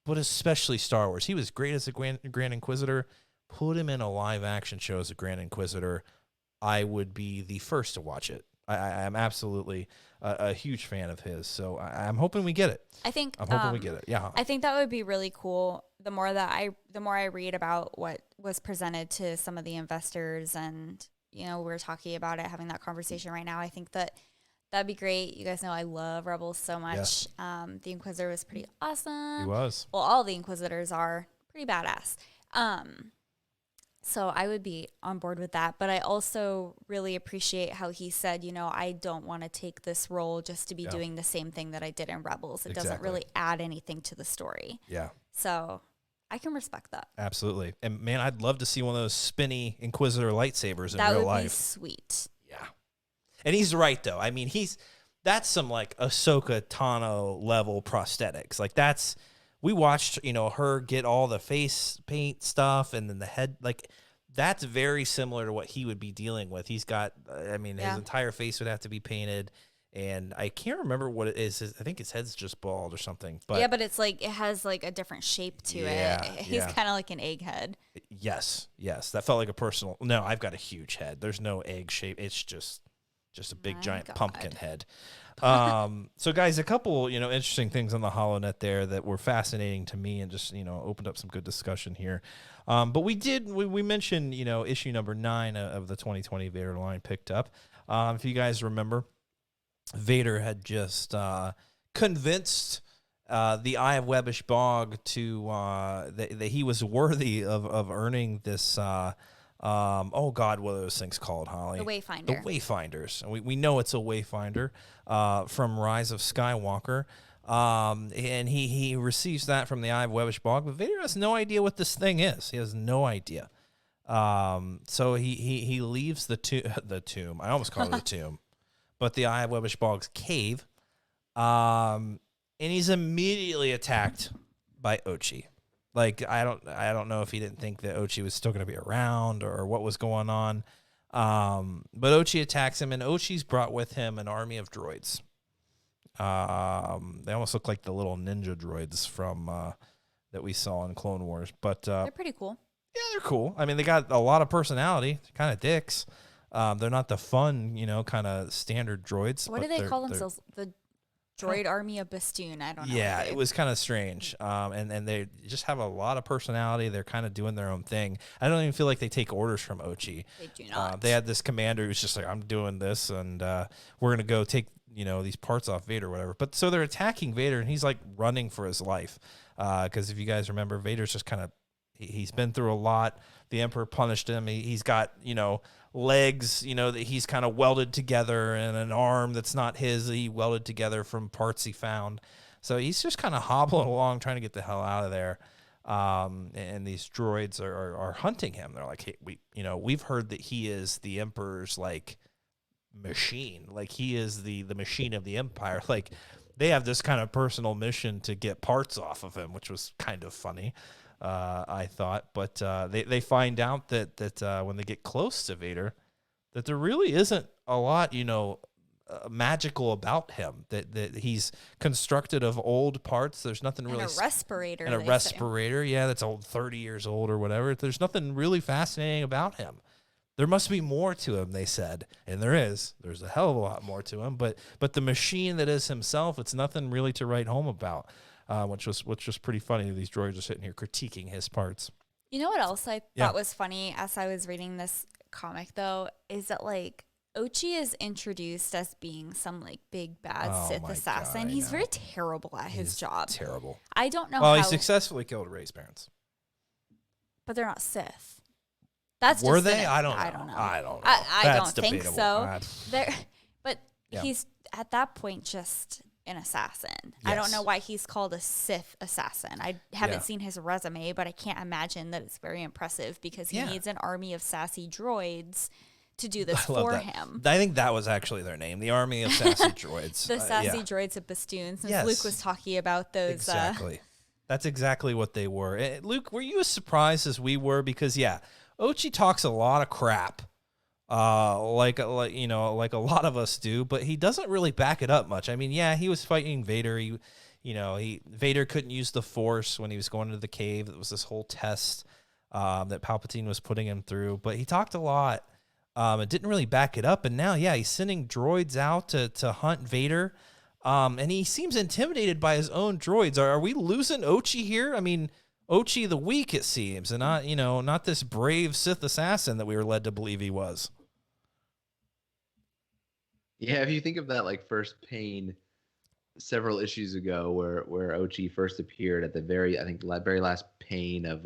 but especially Star Wars. He was great as a Grand Inquisitor. Put him in a live-action show as a Grand Inquisitor, I would be the first to watch it. I'm absolutely a huge fan of his, so I'm hoping we get it. I'm hoping we get it. Yeah, I think that would be really cool. The more I read about what was presented to some of the investors, and we're talking about it, having that conversation right now. I think that'd be great. You guys know I love Rebels so much. Yes. The Inquisitor was pretty awesome. He was. Well, all the Inquisitors are pretty badass. So I would be on board with that. But I also really appreciate how he said, I don't want to take this role just to be doing the same thing that I did in Rebels. It doesn't really add anything to the story. Yeah. So I can respect that. Absolutely. And man, I'd love to see one of those spinny Inquisitor lightsabers in real life. That would be sweet. Yeah. And he's right, though. I mean, that's some like Ahsoka Tano level prosthetics. Like we watched, her get all the face paint stuff and then the head, like that's very similar to what he would be dealing with. He's got, his entire face would have to be painted, and I can't remember what it is. I think his head's just bald or something. But yeah, but it's like, it has like a different shape to it. He's kind of like an egghead. Yes. That felt like a personal, no, I've got a huge head. There's no egg shape. It's just a big giant pumpkin head. So guys, a couple, interesting things on the HoloNet there that were fascinating to me and just, opened up some good discussion here. But we mentioned, issue number 9 of the 2020 Vader line picked up. If you guys remember, Vader had just convinced the Eye of Webbish Bog to that he was worthy of earning this oh God, what are those things called, Holly? The Wayfinder. The Wayfinders. And we know it's a Wayfinder from Rise of Skywalker. And he receives that from the Eye of Webbish Bog, but Vader has no idea what this thing is. He has no idea. So he leaves the tomb. I almost called it a tomb, but the Eye of Webbish Bog's cave. And he's immediately attacked by Ochi. Like, I don't know if he didn't think that Ochi was still going to be around or what was going on. But Ochi attacks him, and Ochi's brought with him an army of droids. They almost look like the little ninja droids from that we saw in Clone Wars. But they're pretty cool. Yeah, they're cool. I mean, they got a lot of personality. They're kind of dicks. They're not the fun, kind of standard droids. What do they call themselves? The Droid Army of Bastoon. I don't know. Yeah, it was kind of strange. And they just have a lot of personality. They're kind of doing their own thing. I don't even feel like they take orders from Ochi. They do not. They had this commander who's just like, I'm doing this, and we're going to go take, these parts off Vader or whatever. But so they're attacking Vader, and he's like running for his life. Because if you guys remember, Vader's just kind of, he's been through a lot. The Emperor punished him. He's got, legs, that he's kind of welded together, and an arm that's not his, he welded together from parts he found. So he's just kind of hobbling along, trying to get the hell out of there. And these droids are hunting him. They're like, hey, we've heard that he is the Emperor's like machine. Like he is the machine of the Empire. Like they have this kind of personal mission to get parts off of him, which was kind of funny. I thought, but they find out that when they get close to Vader, that there really isn't a lot, magical about him. That he's constructed of old parts. There's nothing really. And a respirator. And a respirator, yeah, that's old, 30 years old or whatever. There's nothing really fascinating about him. There must be more to him, they said, and there is. There's a hell of a lot more to him. But the machine that is himself, it's nothing really to write home about. Which was pretty funny. These droids are sitting here critiquing his parts. You know what else I thought was funny as I was reading this comic, though, is that, like, Ochi is introduced as being some, like, big bad Sith assassin. God, he's very terrible at his job. Terrible. I don't know how... Well, he successfully killed Rey's parents. But they're not Sith. That's Were they? I don't know. I don't think so. But he's, at that point, just an assassin. Yes. I don't know why he's called a Sith assassin. I haven't seen his resume, but I can't imagine that it's very impressive because he needs an army of sassy droids to do this for him. I think that was actually their name, the Army of Sassy Droids. The Sassy Droids of Bastoon, since Luke was talking about those. Exactly. That's exactly what they were. Luke, were you as surprised as we were? Because, Ochi talks a lot of crap, like a lot of us do, but he doesn't really back it up much. I mean, he was fighting Vader. Vader couldn't use the Force when he was going into the cave. It was this whole test that Palpatine was putting him through, but he talked a lot. It didn't really back it up, and now, he's sending droids out to hunt Vader, and he seems intimidated by his own droids. Are we losing Ochi here? I mean, Ochi the weak, it seems, and not this brave Sith assassin that we were led to believe he was. Yeah, if you think of that, like, first pane several issues ago, where Ochi first appeared at the very last pane of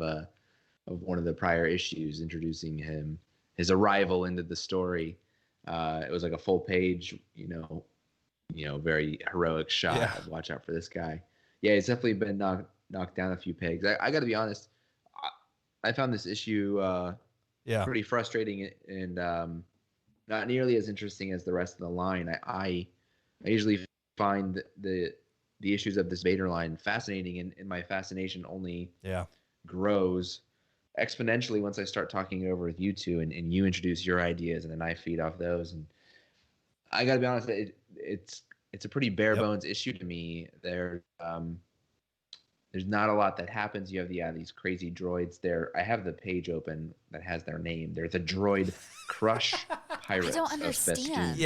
one of the prior issues, introducing his arrival into the story. It was like a full page, very heroic shot. Yeah. Watch out for this guy. Yeah, he's definitely been knocked down a few pegs. I got to be honest. I found this issue pretty frustrating and not nearly as interesting as the rest of the line. I usually find the issues of this Vader line fascinating, and my fascination only grows exponentially once I start talking over with you two and you introduce your ideas and then I feed off those. And I gotta be honest, it's a pretty bare bones issue to me. There's not a lot that happens. You have these crazy droids there. I have the page open that has their name. They're the droid crush pirates. I don't understand.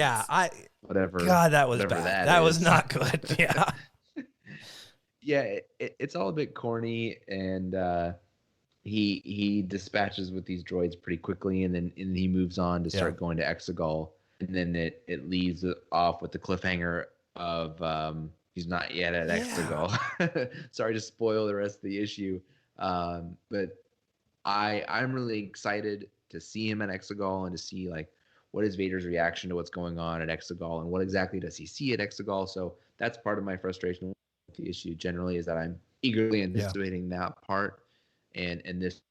Whatever. God, that was bad. That was not good. Yeah. It's all a bit corny, and he dispatches with these droids pretty quickly, and then he moves on to start going to Exegol, and then it leaves off with the cliffhanger of he's not yet at Exegol. Sorry to spoil the rest of the issue, but I'm really excited to see him at Exegol and to see, like, what is Vader's reaction to what's going on at Exegol, and what exactly does he see at Exegol. So that's part of my frustration with the issue generally, is that I'm eagerly anticipating that part. And this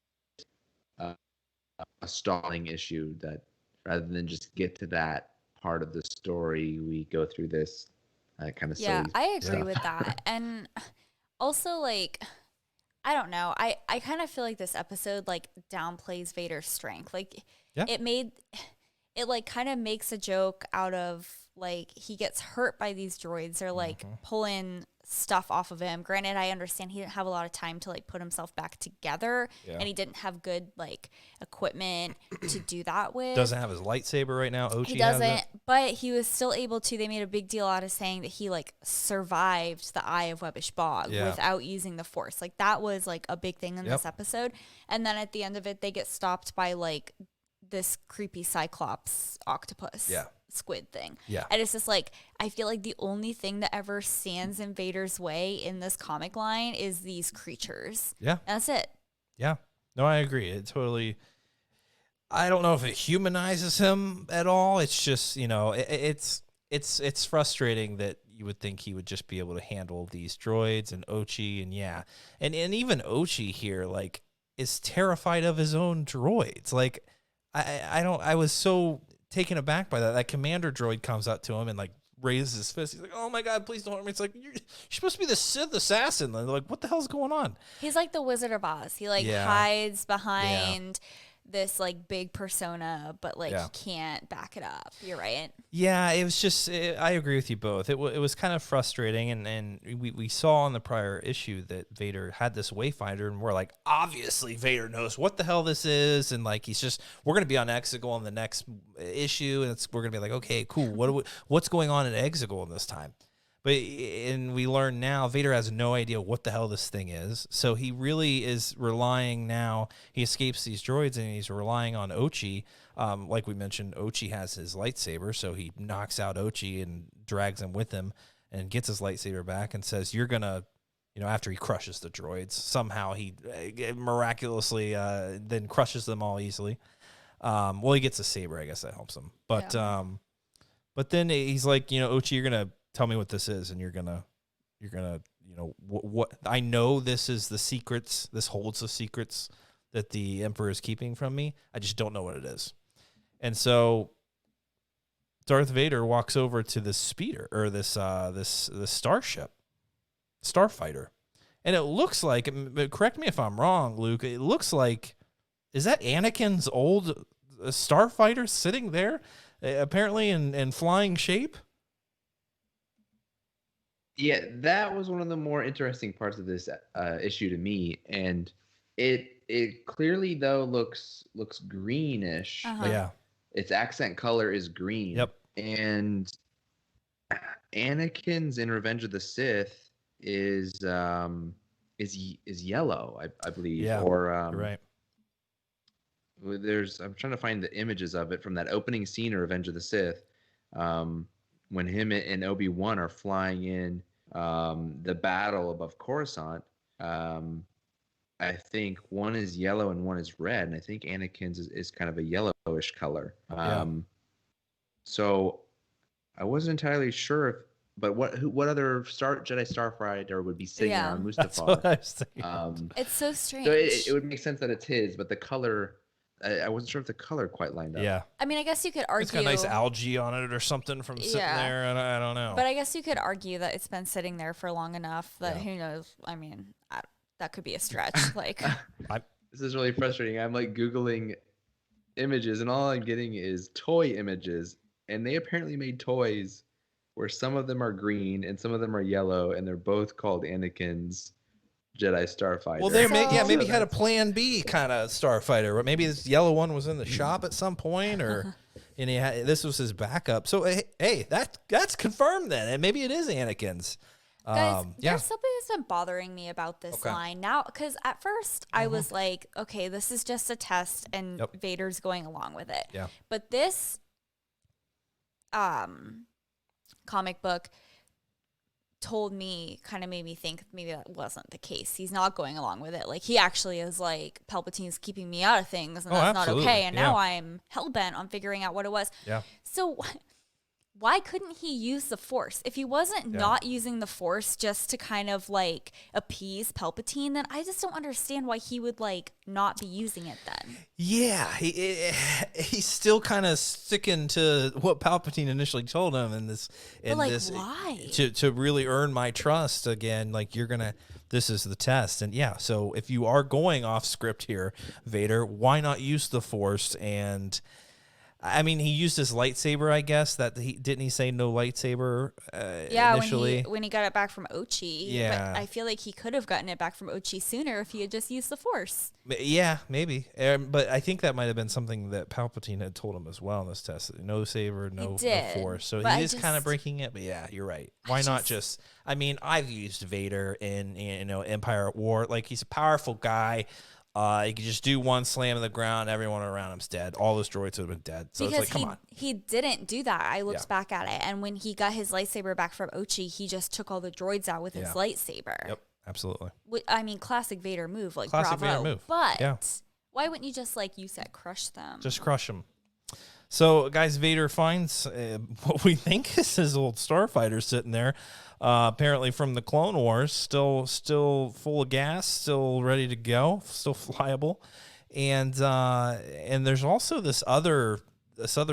a stalling issue, that rather than just get to that part of the story, we go through this kind of silly I agree with that. And also, like, I don't know, I kind of feel like this episode, like, downplays Vader's strength. Like, it like kind of makes a joke out of, like, he gets hurt by these droids. They're like pulling stuff off of him. Granted, I understand he didn't have a lot of time to, like, put himself back together, and he didn't have good, like, equipment to do that with. Doesn't have his lightsaber right now. Ochi he doesn't, but he was still able to. They made a big deal out of saying that he, like, survived the Eye of Webbish Bog without using the Force. Like, that was, like, a big thing in this episode. And then at the end of it, they get stopped by, like, this creepy Cyclops octopus squid thing. And it's just like, I feel like the only thing that ever stands in Vader's way in this comic line is these creatures. And that's it. No, I agree. It totally, I don't know if it humanizes him at all. It's just, it's frustrating that you would think he would just be able to handle these droids and Ochi, and even Ochi here, like, is terrified of his own droids. Like, I was so taken aback by that. That commander droid comes up to him and, like, raises his fist. He's like, "Oh my God, please don't hurt me." It's like, you're supposed to be the Sith assassin. They're like, what the hell's going on? He's like the Wizard of Oz. He, like, hides behind this, like, big persona, but, like, he can't back it up. You're right. Yeah, it was just, I agree with you both. It was kind of frustrating, and we saw in the prior issue that Vader had this Wayfinder, and we're like, obviously Vader knows what the hell this is, and, like, we're going to be on Exegol in the next issue, and we're going to be like, okay, cool, what's going on at Exegol this time? and we learn now Vader has no idea what the hell this thing is. So he really is relying now. He escapes these droids and he's relying on Ochi. Like we mentioned, Ochi has his lightsaber, so he knocks out Ochi and drags him with him and gets his lightsaber back and says, "You're gonna." After he crushes the droids, somehow he miraculously then crushes them all easily. Well, he gets a saber, I guess that helps him. But but then he's like, Ochi, you're gonna tell me what this is, and you're gonna, what I know this is the secrets. This holds the secrets that the Emperor is keeping from me. I just don't know what it is. And so Darth Vader walks over to this speeder or this starship. Starfighter, and it looks like, correct me if I'm wrong, Luke, it looks like, is that Anakin's old starfighter sitting there apparently in flying shape? Yeah, that was one of the more interesting parts of this issue to me, and it clearly though looks greenish. Yeah, its accent color is green. Yep. And Anakin's in Revenge of the Sith is yellow, I believe. Yeah, or you're right. I'm trying to find the images of it from that opening scene of Revenge of the Sith, when him and Obi-Wan are flying in the battle above Coruscant. I think one is yellow and one is red, and I think Anakin's is kind of a yellowish color. So I wasn't entirely sure but what other Jedi Starfighter would be sitting there on Mustafar? That's what I was thinking. It's so strange. So it would make sense that it's his, but the color, I wasn't sure if the color quite lined up. Yeah. I mean, I guess you could argue. It's got nice algae on it or something from sitting there. I don't know. But I guess you could argue that it's been sitting there for long enough that who knows? I mean, that could be a stretch. This is really frustrating. I'm like Googling images, and all I'm getting is toy images, and they apparently made toys where some of them are green and some of them are yellow, and they're both called Anakin's Jedi Starfighter. Well, maybe he had a Plan B kind of Starfighter. Or maybe this yellow one was in the shop at some point, or and this was his backup. So hey, that's confirmed then, and maybe it is Anakin's. Guys, there's something that's been bothering me about this line now, because at first I was like, okay, this is just a test, and Vader's going along with it. Yeah. But this comic book kind of made me think maybe that wasn't the case. He's not going along with it. Like, he actually is like, Palpatine's keeping me out of things, and that's not okay. And now I'm hell-bent on figuring out what it was. Yeah. So why couldn't he use the Force? If he wasn't not using the Force just to kind of like appease Palpatine, then I just don't understand why he would like not be using it then. Yeah, he's still kind of sticking to what Palpatine initially told him, why? To really earn my trust again. Like, this is the test, and so if you are going off script here, Vader, why not use the Force? And I mean, he used his lightsaber, I guess. Didn't he say no lightsaber initially? when he got it back from Ochi. Yeah. But I feel like he could have gotten it back from Ochi sooner if he had just used the Force. Yeah, maybe. But I think that might have been something that Palpatine had told him as well in this test. No saber, no Force. So he is kind of breaking it. But yeah, you're right. Why not just... I mean, I've used Vader in Empire at War. Like, he's a powerful guy. He could just do one slam in the ground, everyone around him's dead. All those droids would have been dead. So because it's like, come on. He didn't do that. I looked back at it, and when he got his lightsaber back from Ochi, he just took all the droids out with his lightsaber. Yep, absolutely. I mean, classic Vader move, like classic bravo. Vader move. But why wouldn't you just, like you said, crush them? Just crush them. So, guys, Vader finds what we think is his old starfighter sitting there, apparently from the Clone Wars, still full of gas, still ready to go, still flyable, and there's also this other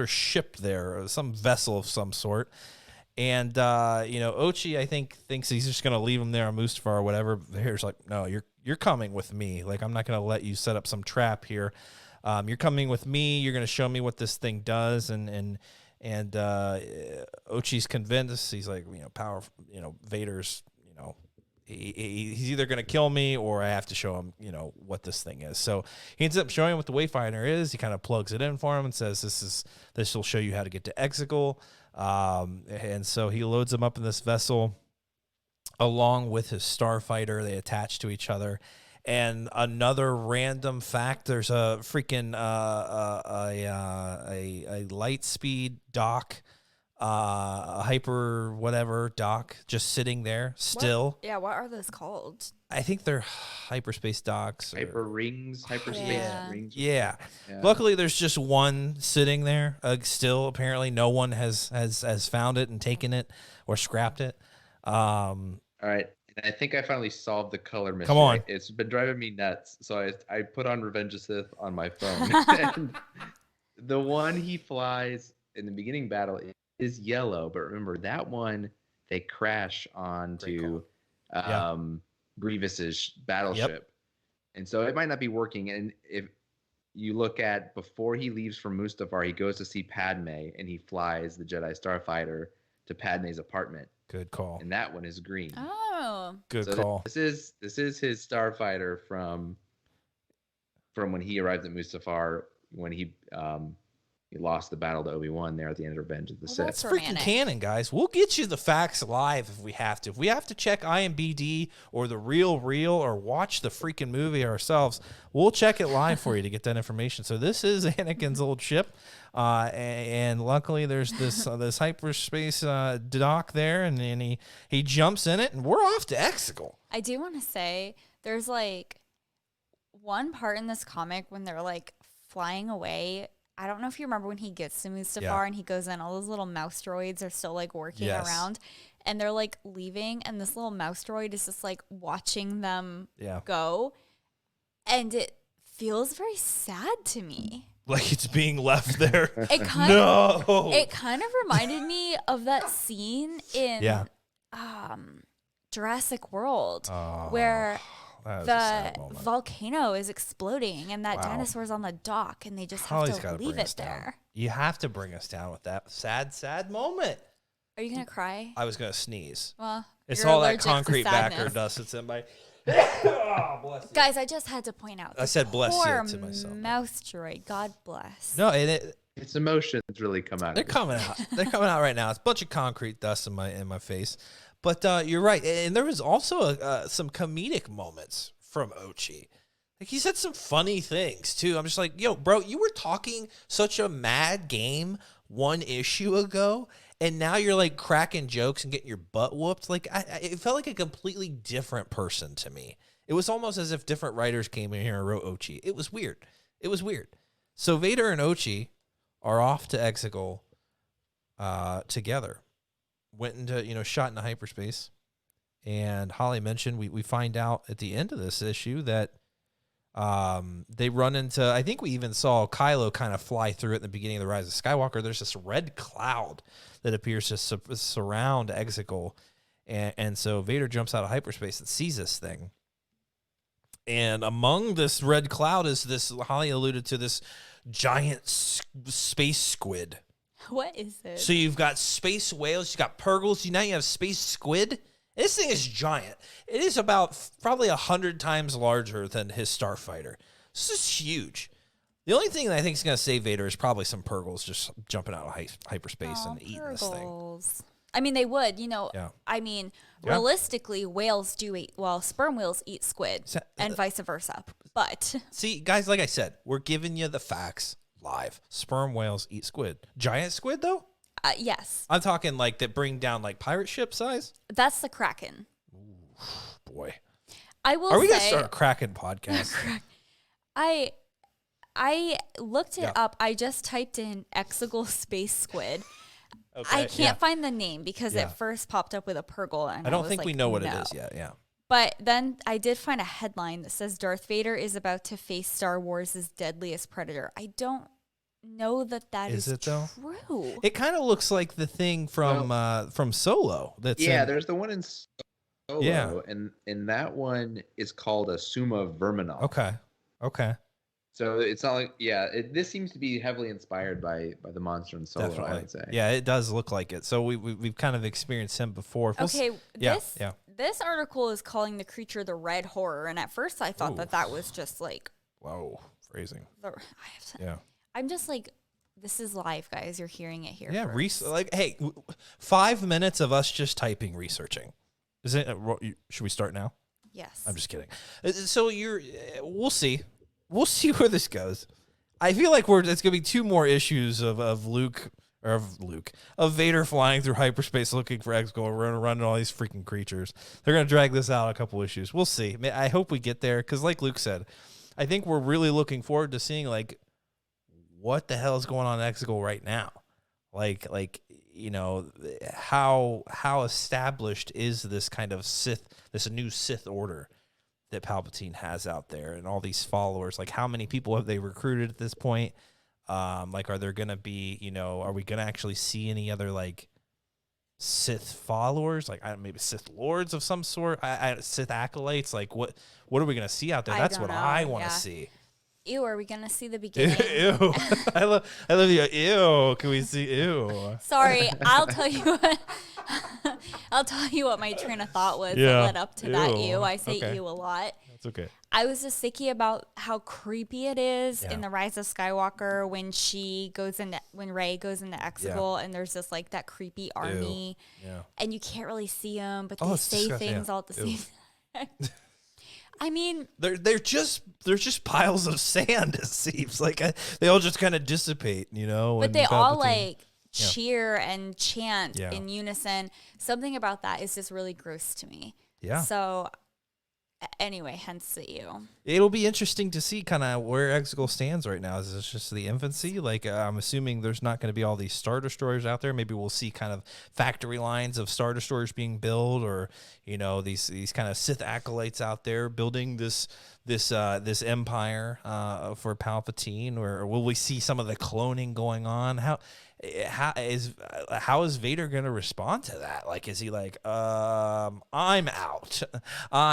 ship there, some vessel of some sort, and Ochi, I think, thinks he's just gonna leave him there on Mustafar or whatever. Vader's like, no, you're coming with me. Like, I'm not gonna let you set up some trap here. You're coming with me. You're going to show me what this thing does. And Ochi's convinced. He's like, powerful, Vader's, he's either going to kill me or I have to show him, what this thing is. So he ends up showing him what the Wayfinder is. He kind of plugs it in for him and says, this will show you how to get to Exegol. And so he loads him up in this vessel along with his starfighter. They attach to each other. And another random fact, there's a freaking a light speed dock, a hyper whatever dock just sitting there still. What are those called? I think they're hyperspace docks. Hyper rings, hyperspace rings. Yeah. Luckily, there's just one sitting there still. Apparently, no one has found it and taken it or scrapped it. All right. I think I finally solved the color mystery. Come on. It's been driving me nuts. So I put on Revenge of Sith on my phone. And the one he flies in the beginning battle is yellow. But remember, that one, they crash onto Grievous's battleship. Yep. And so it might not be working. And if you look at before he leaves from Mustafar, he goes to see Padme and he flies the Jedi Starfighter to Padme's apartment. Good call. And that one is green. Oh, good call. This is his starfighter from when he arrived at Mustafar when he lost the battle to Obi-Wan there at the end of Revenge of the Sith. That's freaking canon, guys. We'll get you the facts live if we have to. If we have to check IMDb or the real or watch the freaking movie ourselves, we'll check it live for you to get that information. So this is Anakin's old ship. And luckily there's this hyperspace dock there, and then he jumps in it, and we're off to Exegol. I do want to say there's like one part in this comic when they're like flying away. I don't know if you remember when he gets to Mustafar and he goes in, all those little mouse droids are still like working around, and they're like leaving, and this little mouse droid is just like watching them go, and it feels very sad to me. Like it's being left there. It kind of reminded me of that scene in Jurassic World where the volcano is exploding and that dinosaur's on the dock and they just have to leave it there. You have to bring us down with that sad moment. Are you going to cry? I was going to sneeze. Well, it's all that concrete backer dust that's in my... Oh, bless you. Guys, I just had to point out. I said bless you to myself. Mouse droid, God bless. No, and its emotions really come out. They're coming out. They're coming out right now. It's a bunch of concrete dust in my face. But you're right, and there was also some comedic moments from Ochi. Like he said some funny things too. I'm just like, yo, bro, you were talking such a mad game one issue ago, and now you're like cracking jokes and getting your butt whooped. Like it felt like a completely different person to me. It was almost as if different writers came in here and wrote Ochi. It was weird. So Vader and Ochi are off to Exegol together. Went into, shot into hyperspace. And Holly mentioned we find out at the end of this issue that they run into, I think we even saw Kylo kind of fly through it in the beginning of The Rise of Skywalker. There's this red cloud that appears to surround Exegol. And so Vader jumps out of hyperspace and sees this thing. And among this red cloud is this, Holly alluded to, this giant space squid. What is this? So you've got space whales, you've got purgles, now you have space squid. This thing is giant. It is about probably 100 times larger than his starfighter. This is huge. The only thing that I think is going to save Vader is probably some purgles just jumping out of hyperspace and eating this thing. I mean, they would, I mean, realistically, whales do eat, sperm whales eat squid and vice versa. But see, guys, like I said, we're giving you the facts live. Sperm whales eat squid. Giant squid, though? Yes. I'm talking like that bring down like pirate ship size? That's the Kraken. Ooh, boy. I will Are we going to start a Kraken podcast? I looked it up. I just typed in Exegol space squid. Okay, I can't find the name because it first popped up with a purgle. And I don't think we know what it is yet. Yeah. But then I did find a headline that says Darth Vader is about to face Star Wars' deadliest predator. I don't know that is it, true. Though? It kind of looks like the thing from Solo. There's the one in Solo, and that one is called a Summa Verminal. Okay. So it's not like, this seems to be heavily inspired by the monster in Solo, I would say. Yeah, it does look like it. So we've kind of experienced him before. This article is calling the creature the Red Horror, and at first I thought that was just like... Whoa, phrasing. Yeah. I'm just like, this is live, guys. You're hearing it here. Yeah, hey, 5 minutes of us just typing, researching. Is it? Should we start now? Yes. I'm just kidding. So we'll see. We'll see where this goes. I feel like it's gonna be 2 more issues of Vader flying through hyperspace looking for Exegol, running all these freaking creatures. They're gonna drag this out a couple issues. We'll see. I hope we get there because, like Luke said, I think we're really looking forward to seeing like what the hell is going on in Exegol right now. Like how established is this kind of this new Sith order that Palpatine has out there, and all these followers? Like, how many people have they recruited at this point? Like, are there gonna be, are we gonna actually see any other like Sith followers, like maybe Sith lords of some sort, Sith acolytes? Like, what are we gonna see out there? That's what I want to see. Ew, are we gonna see the beginning? Ew. I love you. Ew. Can we see? Ew. Sorry, I'll tell you what my train of thought was that led up to that. Ew. I say ew a lot. That's okay. I was just thinking about how creepy it is in The Rise of Skywalker when Rey goes into Exegol and there's just like that creepy army, and you can't really see them, but they say things all at the same time. I mean, they're just piles of sand. It seems like they all just kind of dissipate, But they all like cheer and chant in unison. Something about that is just really gross to me. Yeah. So anyway, hence the ew. It'll be interesting to see kind of where Exegol stands right now. Is this just the infancy? Like, I'm assuming there's not going to be all these Star Destroyers out there. Maybe we'll see kind of factory lines of Star Destroyers being built, or these kind of Sith acolytes out there building this empire for Palpatine, or will we see some of the cloning going on? How is Vader going to respond to that? Like, is he like, I'm out?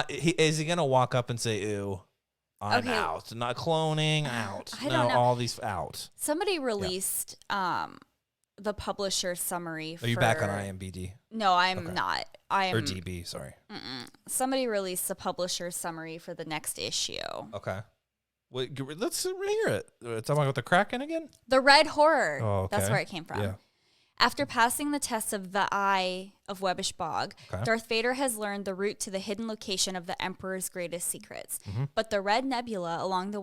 Is he going to walk up and say, ew, I'm out? Not cloning, out. I don't know. All these out. Somebody released the publisher summary. Are you back on IMBD? No, I'm not. Or DB, sorry. Somebody released the publisher summary for the next issue. Okay. Wait, let's hear it. Talking about the Kraken again? The Red Horror. Oh, okay. That's where it came from. Yeah. After passing the test of the Eye of Webbish Bog, Darth Vader has learned the route to the hidden location of the Emperor's greatest secrets. But in the Red Nebula along the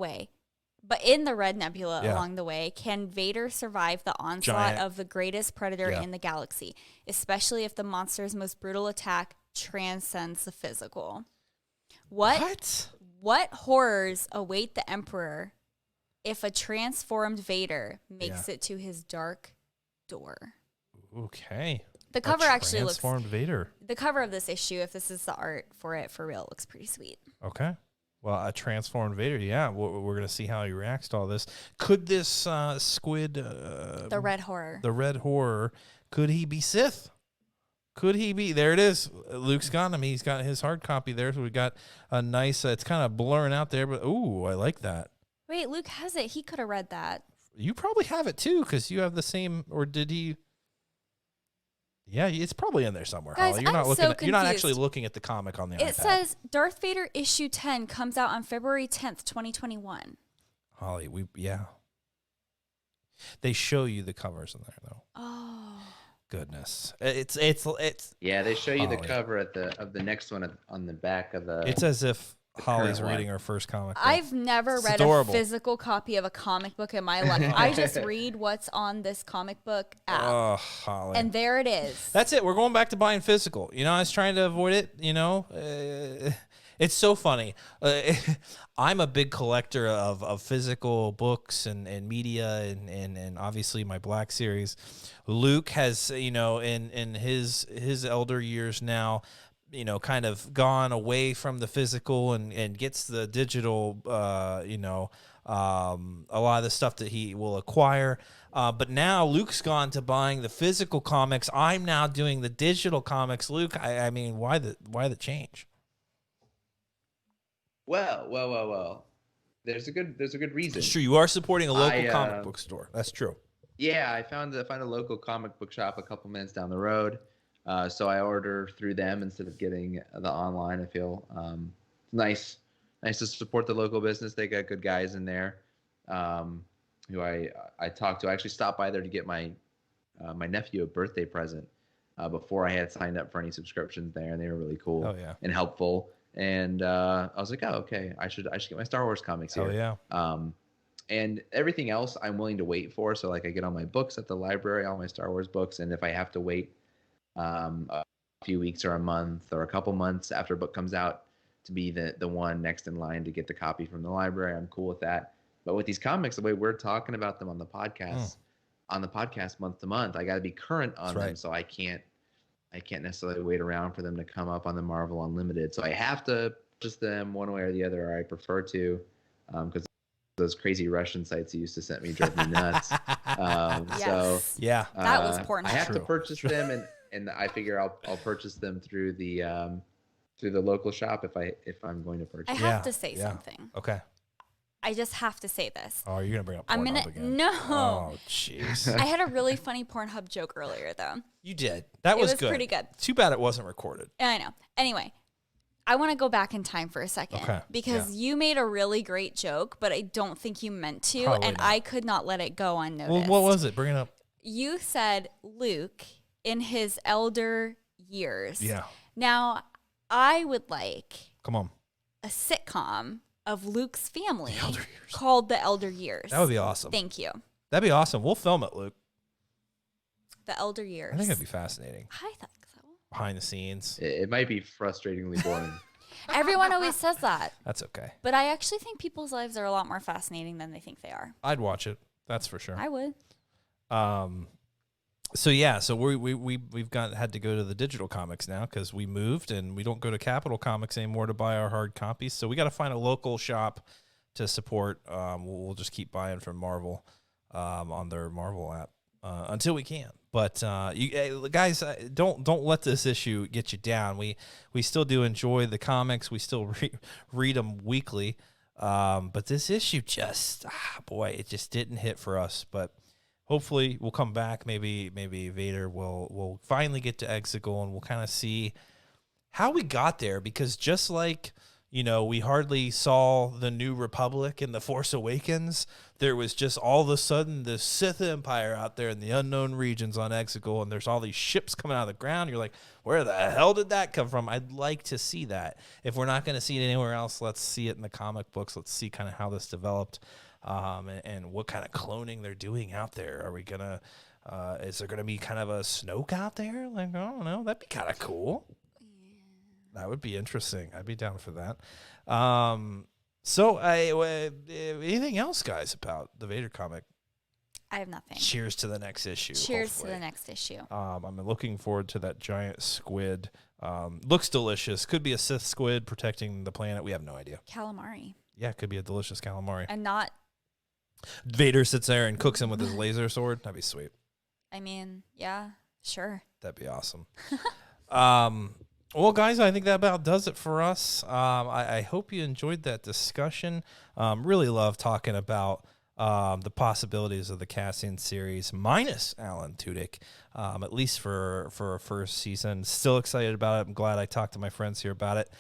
way, can Vader survive the onslaught of the greatest predator in the galaxy, especially if the monster's most brutal attack transcends the physical? What horrors await the Emperor if a transformed Vader makes it to his dark door? Okay. The cover actually looks... Transformed Vader. The cover of this issue, if this is the art for it for real, looks pretty sweet. Okay. Well, a transformed Vader, we're going to see how he reacts to all this. Could this squid... the Red Horror, could he be Sith? Could he be? There it is. Luke's got him. He's got his hard copy there. So we got a nice, it's kind of blurring out there, but ooh, I like that. Wait, Luke has it. He could have read that. You probably have it too, because you have the same, or did he? Yeah, it's probably in there somewhere, Guys, Holly. You're not actually looking at the comic on the iPad. It says Darth Vader issue 10 comes out on February 10th, 2021. Holly, they show you the covers in there though. Oh. Goodness, it's yeah. They show you the cover of the next one on the back of the. It's as if Holly's reading her first comic book. I've never read a physical copy of a comic book in my life. I just read what's on this comic book app. Oh, Holly. And there it is. That's it. We're going back to buying physical. I was trying to avoid it. It's so funny. I'm a big collector of physical books and media and obviously my Black series. Luke has, in his elder years now, kind of gone away from the physical and gets the digital, a lot of the stuff that he will acquire. But now Luke's gone to buying the physical comics. I'm now doing the digital comics. Luke, I mean, why the change? Well. There's a good reason. It's true. You are supporting a local comic book store. That's true. Yeah, I found a local comic book shop a couple minutes down the road. So I order through them instead of getting the online. I feel nice to support the local business. They got good guys in there who I talked to. I actually stopped by there to get my nephew a birthday present before I had signed up for any subscriptions there, and they were really cool and helpful. And I was like, oh, okay, I should get my Star Wars comics here. And everything else I'm willing to wait for. So like I get all my books at the library, all my Star Wars books, and if I have to wait a few weeks or a month or a couple months after a book comes out to be the one next in line to get the copy from the library, I'm cool with that. But with these comics, the way we're talking about them on the podcast, month to month, I got to be current on them. So I can't necessarily wait around for them to come up on the Marvel Unlimited. So I have to purchase them one way or the other, or I prefer to, because those crazy Russian sites you used to send me drove me nuts. Yes. So that was Pornhub. I have to purchase them, and I figure I'll purchase them through the local shop if I'm going to purchase. I have to say something. Okay. I just have to say this. Oh, you're gonna bring up Pornhub again? No. Oh, jeez. I had a really funny Pornhub joke earlier, though. You did. That was good. Pretty good. Too bad it wasn't recorded. I know. Anyway, I want to go back in time for a second because you made a really great joke, but I don't think you meant to, and I could not let it go unnoticed. Well, what was it? Bring it up. You said Luke in his elder years. Yeah. Now, I would like a sitcom of Luke's family called The Elder Years. That would be awesome. Thank you. That'd be awesome. We'll film it, Luke. The Elder Years. I think it'd be fascinating. I think so. Behind the scenes. It might be frustratingly boring. Everyone always says that. That's okay. But I actually think people's lives are a lot more fascinating than they think they are. I'd watch it. That's for sure. I would. So we've had to go to the digital comics now because we moved and we don't go to Capital Comics anymore to buy our hard copies. So we got to find a local shop to support. We'll just keep buying from Marvel on their Marvel app until we can. But you guys, don't let this issue get you down. We still do enjoy the comics. We still read them weekly. But this issue just it just didn't hit for us. But hopefully we'll come back. Maybe Vader will finally get to Exegol and we'll kind of see how we got there. Because just like, we hardly saw the New Republic in The Force Awakens, there was just all of a sudden the Sith Empire out there in the unknown regions on Exegol, and there's all these ships coming out of the ground. You're like, where the hell did that come from? I'd like to see that. If we're not going to see it anywhere else, let's see it in the comic books. Let's see kind of how this developed. And what kind of cloning they're doing out there. Are we gonna? Is there gonna be kind of a Snoke out there? Like, I don't know. That'd be kind of cool. Yeah. That would be interesting. I'd be down for that. So, anything else, guys, about the Vader comic? I have nothing. Cheers to the next issue. Cheers to the next issue. I'm looking forward to that giant squid. Looks delicious. Could be a Sith squid protecting the planet. We have no idea. Calamari. Yeah, it could be a delicious calamari. And not. Vader sits there and cooks him with his laser sword. That'd be sweet. I mean, yeah, sure. That'd be awesome. Well, guys, I think that about does it for us. I hope you enjoyed that discussion. Really love talking about the possibilities of the Cassian series minus Alan Tudyk, at least for a first season. Still excited about it. I'm glad I talked to my friends here about it.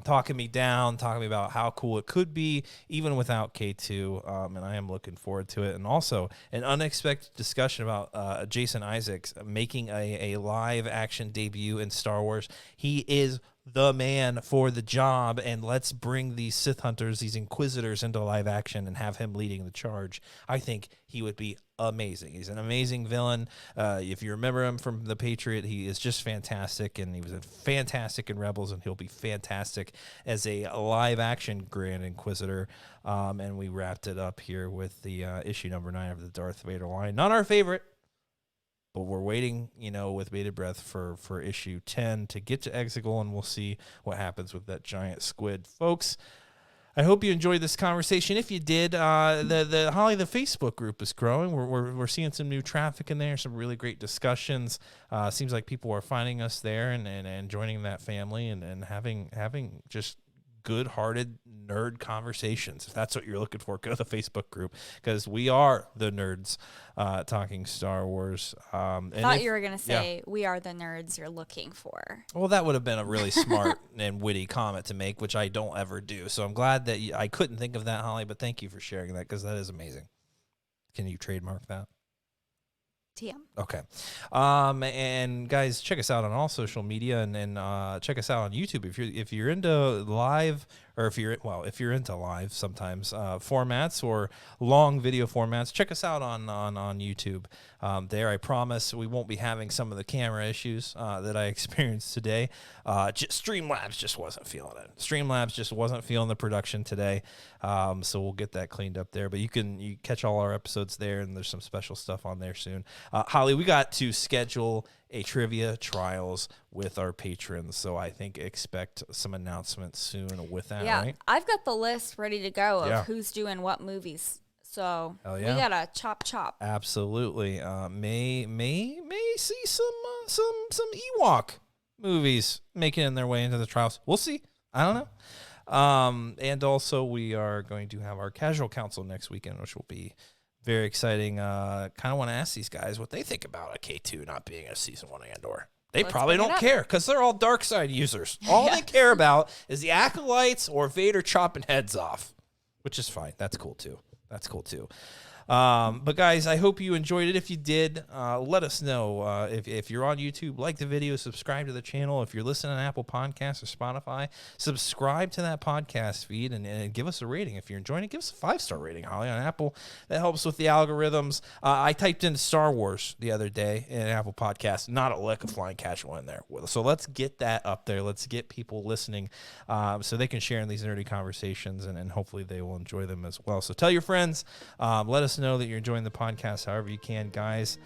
Talking me down, talking me about how cool it could be, even without K2, and I am looking forward to it. And also an unexpected discussion about Jason Isaacs making a live-action debut in Star Wars. He is the man for the job, and let's bring these Sith hunters, these Inquisitors, into live action and have him leading the charge. I think he would be amazing. He's an amazing villain. If you remember him from The Patriot, he is just fantastic, and he was fantastic in Rebels, and he'll be fantastic as a live-action Grand Inquisitor. And we wrapped it up here with the issue number 9 of the Darth Vader line. Not our favorite, but we're waiting, with bated breath for issue 10 to get to Exegol, and we'll see what happens with that giant squid. Folks, I hope you enjoyed this conversation. If you did, the Holly, the Facebook group is growing. We're seeing some new traffic in there, some really great discussions. Seems like people are finding us there and joining that family and having just good-hearted nerd conversations. If that's what you're looking for, go to the Facebook group, because we are the nerds talking Star Wars. I thought you were going to say, we are the nerds you're looking for. Well, that would have been a really smart and witty comment to make, which I don't ever do. So I'm glad that I couldn't think of that, Holly, but thank you for sharing that, because that is amazing. Can you trademark that? TM. Okay. And guys, check us out on all social media, and check us out on YouTube if you're into live, or if you're into live sometimes formats or long video formats. Check us out on YouTube. There, I promise we won't be having some of the camera issues that I experienced today. Streamlabs just wasn't feeling it. Streamlabs just wasn't feeling the production today. So we'll get that cleaned up there. But you catch all our episodes there, and there's some special stuff on there soon. Holly, we got to schedule a trivia trials with our patrons, so I think expect some announcements soon with that. Yeah, right? I've got the list ready to go of who's doing what movies. So we gotta chop. Absolutely. May see some Ewok movies making their way into the trials. We'll see. I don't know. And also we are going to have our casual council next weekend, which will be very exciting. Kind of want to ask these guys what they think about a K2 not being a season 1 Andor. Let's probably don't care, because they're all dark side users. All they care about is the acolytes or Vader chopping heads off, which is fine. That's cool too. But guys, I hope you enjoyed it. If you did, let us know. If you're on YouTube, like the video, subscribe to the channel. If you're listening to Apple Podcasts or Spotify, subscribe to that podcast feed and give us a rating. If you're enjoying it, give us a 5-star rating, Holly, on Apple. That helps with the algorithms. I typed in Star Wars the other day in Apple Podcasts. Not a lick of Flying Casual in there. So let's get that up there. Let's get people listening so they can share in these nerdy conversations, and hopefully they will enjoy them as well. So tell your friends. Let us know that you're enjoying the podcast however you can, guys.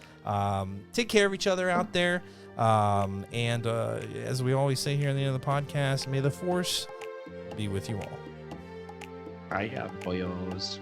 Take care of each other out there. And as we always say here at the end of the podcast, may the Force be with you all. Hiya, boyos.